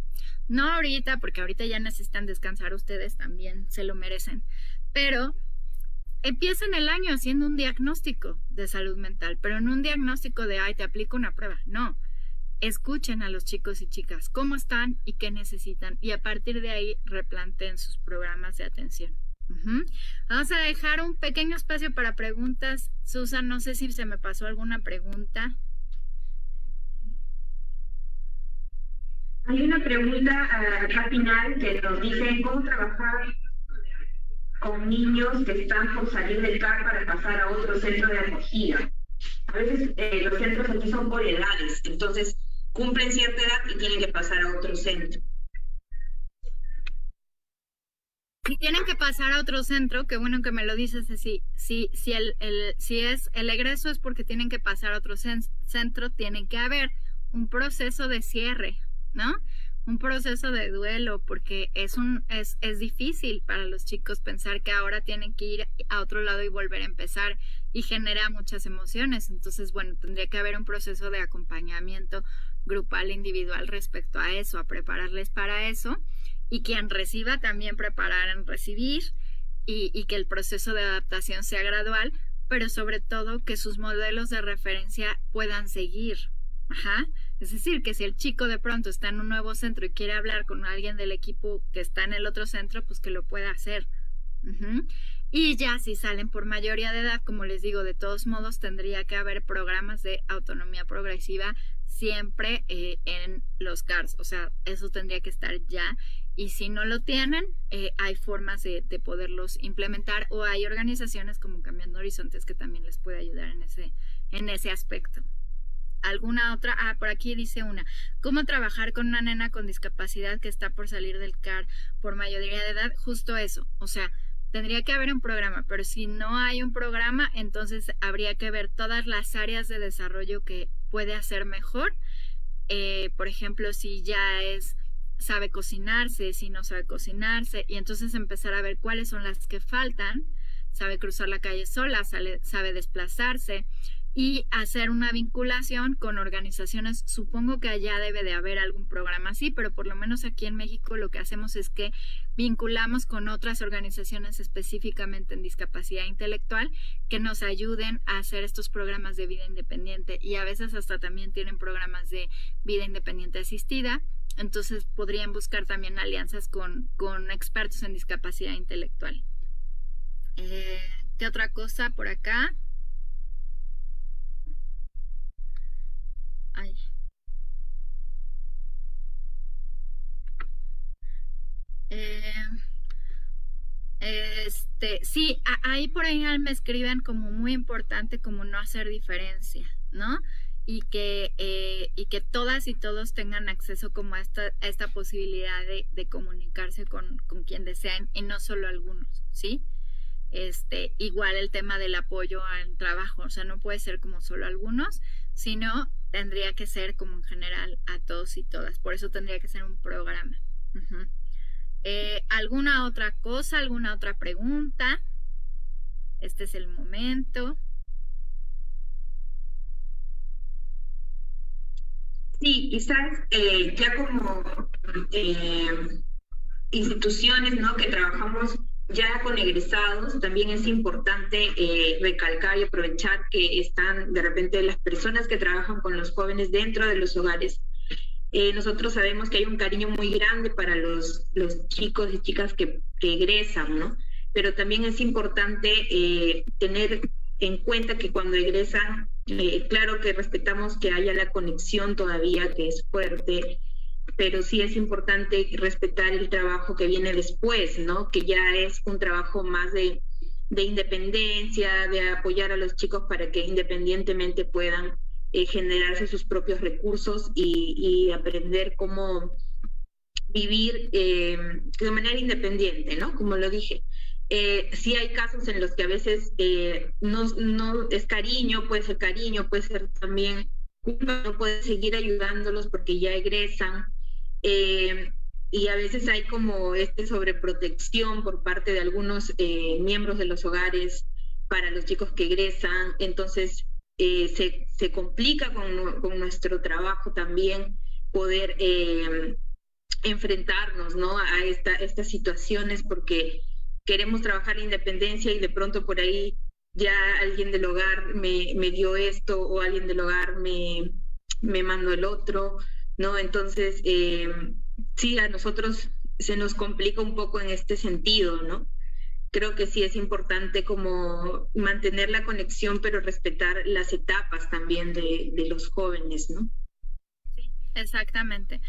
No ahorita, porque ahorita ya necesitan descansar ustedes, también se lo merecen. Pero empiecen el año haciendo un diagnóstico de salud mental, pero no un diagnóstico de, ay, te aplico una prueba. No. Escuchen a los chicos y chicas cómo están y qué necesitan, y a partir de ahí replanteen sus programas de atención. Vamos a dejar un pequeño espacio para preguntas. Susan, no sé si se me pasó alguna pregunta. Hay una pregunta al final que nos dice cómo trabajar con niños que están por salir del CAR para pasar a otro centro de acogida. A veces los centros aquí son por edades, entonces cumplen cierta edad y tienen que pasar a otro centro. Si tienen que pasar a otro centro, qué bueno que me lo dices así. Si es el egreso es porque tienen que pasar a otro centro, tienen que haber un proceso de cierre, ¿no? Un proceso de duelo, porque es difícil para los chicos pensar que ahora tienen que ir a otro lado y volver a empezar, y genera muchas emociones. Entonces, bueno, tendría que haber un proceso de acompañamiento grupal e individual respecto a eso, a prepararles para eso, y quien reciba también preparar en recibir, y que el proceso de adaptación sea gradual, pero sobre todo que sus modelos de referencia puedan seguir. Es decir, que si el chico de pronto está en un nuevo centro y quiere hablar con alguien del equipo que está en el otro centro, pues que lo pueda hacer. Y ya si salen por mayoría de edad, como les digo, de todos modos tendría que haber programas de autonomía progresiva siempre en los CARS. O sea, eso tendría que estar ya. Y si no lo tienen, hay formas de poderlos implementar, o hay organizaciones como Cambiando Horizontes que también les puede ayudar en ese aspecto. ¿Alguna otra? Por aquí dice una. ¿Cómo trabajar con una nena con discapacidad que está por salir del CAR por mayoría de edad? Justo eso. O sea, tendría que haber un programa, pero si no hay un programa, entonces habría que ver todas las áreas de desarrollo que puede hacer mejor. Por ejemplo, si ya sabe cocinarse, si no sabe cocinarse, y entonces empezar a ver cuáles son las que faltan. sabe cruzar la calle sola, sabe desplazarse, y hacer una vinculación con organizaciones. Supongo que allá debe de haber algún programa así, pero por lo menos aquí en México lo que hacemos es que vinculamos con otras organizaciones específicamente en discapacidad intelectual que nos ayuden a hacer estos programas de vida independiente, y a veces hasta también tienen programas de vida independiente asistida. Entonces podrían buscar también alianzas con expertos en discapacidad intelectual. ¿Qué otra cosa por acá? Ay. Sí, ahí por ahí me escriben como muy importante como no hacer diferencia, ¿no? Y que todas y todos tengan acceso como a esta posibilidad de comunicarse con quien deseen, y no solo algunos, ¿sí? Igual el tema del apoyo al trabajo, o sea, no puede ser como solo algunos, sino tendría que ser como en general a todos y todas. Por eso tendría que ser un programa. Uh-huh. ¿Alguna otra cosa? ¿Alguna otra pregunta? Este es el momento. Sí, quizás ya como instituciones, ¿no?, que trabajamos ya con egresados, también es importante recalcar y aprovechar que están de repente las personas que trabajan con los jóvenes dentro de los hogares. Nosotros sabemos que hay un cariño muy grande para los chicos y chicas que egresan, ¿no? Pero también es importante tener en cuenta que cuando egresan, claro que respetamos que haya la conexión todavía, que es fuerte, pero sí es importante respetar el trabajo que viene después, ¿no? Que ya es un trabajo más de independencia, de apoyar a los chicos para que independientemente puedan generarse sus propios recursos y aprender cómo vivir de manera independiente, ¿no? Como lo dije. Sí hay casos en los que a veces no es cariño, puede ser también culpa, no puede seguir ayudándolos porque ya egresan, y a veces hay como sobreprotección por parte de algunos miembros de los hogares para los chicos que egresan. Entonces se complica con nuestro trabajo también poder enfrentarnos, ¿no?, a estas situaciones, porque queremos trabajar la independencia y de pronto por ahí ya alguien del hogar me dio esto, o alguien del hogar me mandó el otro, ¿no? Entonces, sí, a nosotros se nos complica un poco en este sentido, ¿no? Creo que sí es importante como mantener la conexión, pero respetar las etapas también de los jóvenes, ¿no? Sí, exactamente.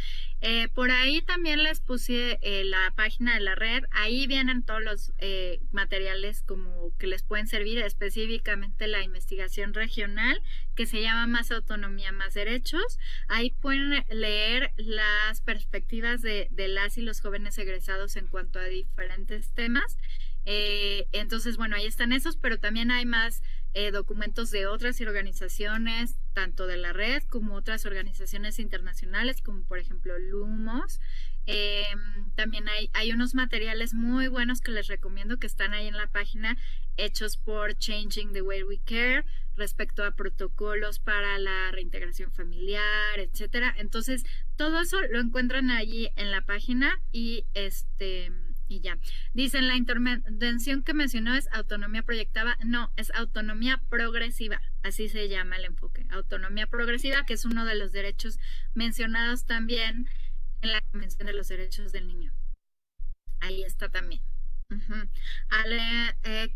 Por ahí también les puse la página de la red. Ahí vienen todos los materiales como que les pueden servir, específicamente la investigación regional que se llama Más Autonomía, Más Derechos. Ahí pueden leer las perspectivas de las y los jóvenes egresados en cuanto a diferentes temas. Entonces, bueno, ahí están esos, pero también hay más documentos de otras organizaciones, tanto de la red como otras organizaciones internacionales, como por ejemplo Lumos. También hay unos materiales muy buenos que les recomiendo, que están ahí en la página, hechos por Changing the Way We Care, respecto a protocolos para la reintegración familiar, etcétera. Entonces, todo eso lo encuentran allí en la página y ya. Dicen, la intervención que mencionó es autonomía proyectada. No, es autonomía progresiva. Así se llama el enfoque. Autonomía progresiva, que es uno de los derechos mencionados también en la Convención de los Derechos del Niño. Ahí está también. Uh-huh.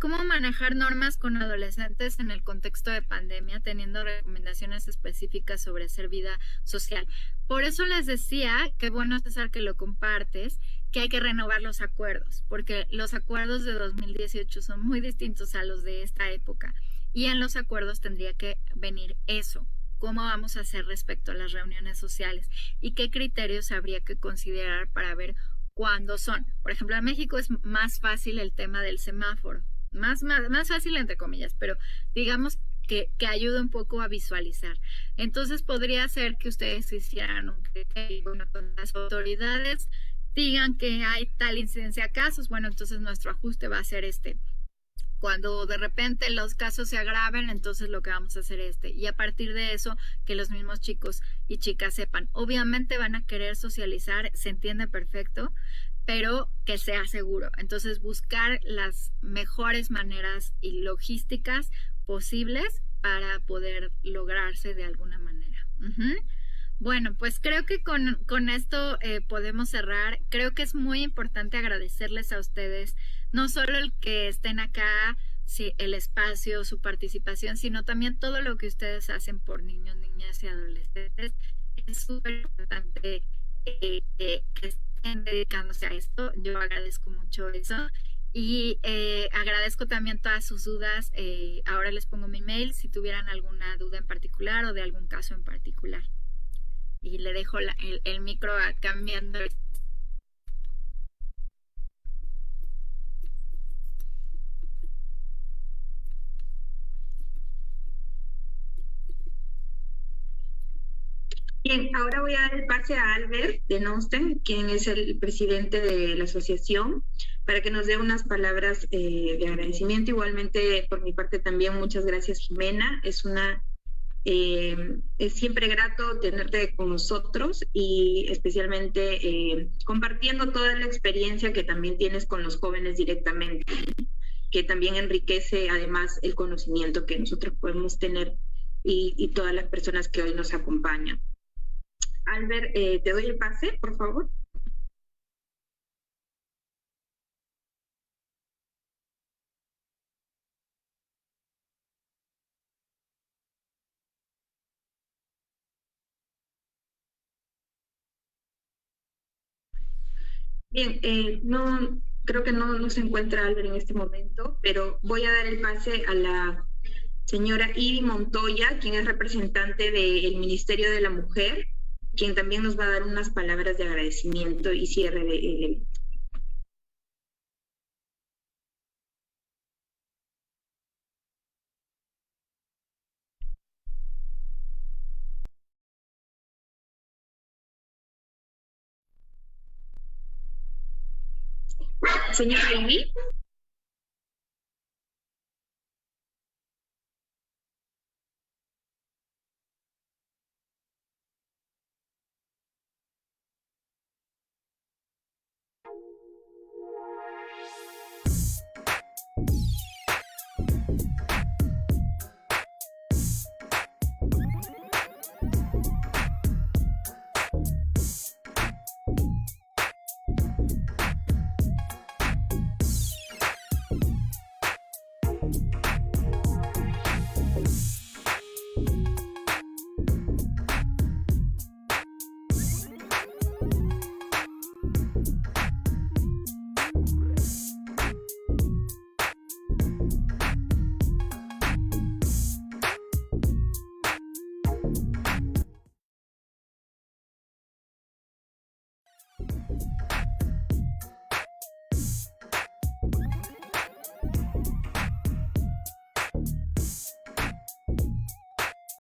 ¿Cómo manejar normas con adolescentes en el contexto de pandemia, teniendo recomendaciones específicas sobre hacer vida social? Por eso les decía, que bueno, César, que lo compartes, que hay que renovar los acuerdos, porque los acuerdos de 2018 son muy distintos a los de esta época, y en los acuerdos tendría que venir eso. ¿Cómo vamos a hacer respecto a las reuniones sociales? ¿Y qué criterios habría que considerar para ver cuándo son? Por ejemplo, en México es más fácil el tema del semáforo. Más fácil entre comillas, pero digamos que ayuda un poco a visualizar. Entonces podría ser que ustedes hicieran un criterio, bueno, con las autoridades digan que hay tal incidencia de casos, bueno, entonces nuestro ajuste va a ser Cuando de repente los casos se agraven, entonces lo que vamos a hacer es y a partir de eso, que los mismos chicos y chicas sepan. Obviamente van a querer socializar, se entiende perfecto, pero que sea seguro. Entonces, buscar las mejores maneras y logísticas posibles para poder lograrse de alguna manera. Bueno, pues creo que con esto podemos cerrar. Creo que es muy importante agradecerles a ustedes, no solo el que estén acá, sí, el espacio, su participación, sino también todo lo que ustedes hacen por niños, niñas y adolescentes. Es súper importante que estén dedicándose a esto. Yo agradezco mucho eso. Y agradezco también todas sus dudas. Ahora les pongo mi mail si tuvieran alguna duda en particular o de algún caso en particular. Y le dejo el micro cambiando. Bien, ahora voy a dar el pase a Albert de Nosten, quien es el presidente de la asociación, para que nos dé unas palabras de agradecimiento. Igualmente, por mi parte también, muchas gracias, Jimena. Es siempre grato tenerte con nosotros y especialmente compartiendo toda la experiencia que también tienes con los jóvenes directamente, que también enriquece además el conocimiento que nosotros podemos tener y todas las personas que hoy nos acompañan. Albert, te doy el pase, por favor. Bien, no, creo que no se encuentra Albert en este momento, pero voy a dar el pase a la señora Iri Montoya, quien es representante del Ministerio de la Mujer, quien también nos va a dar unas palabras de agradecimiento y cierre del evento. Señora Iri.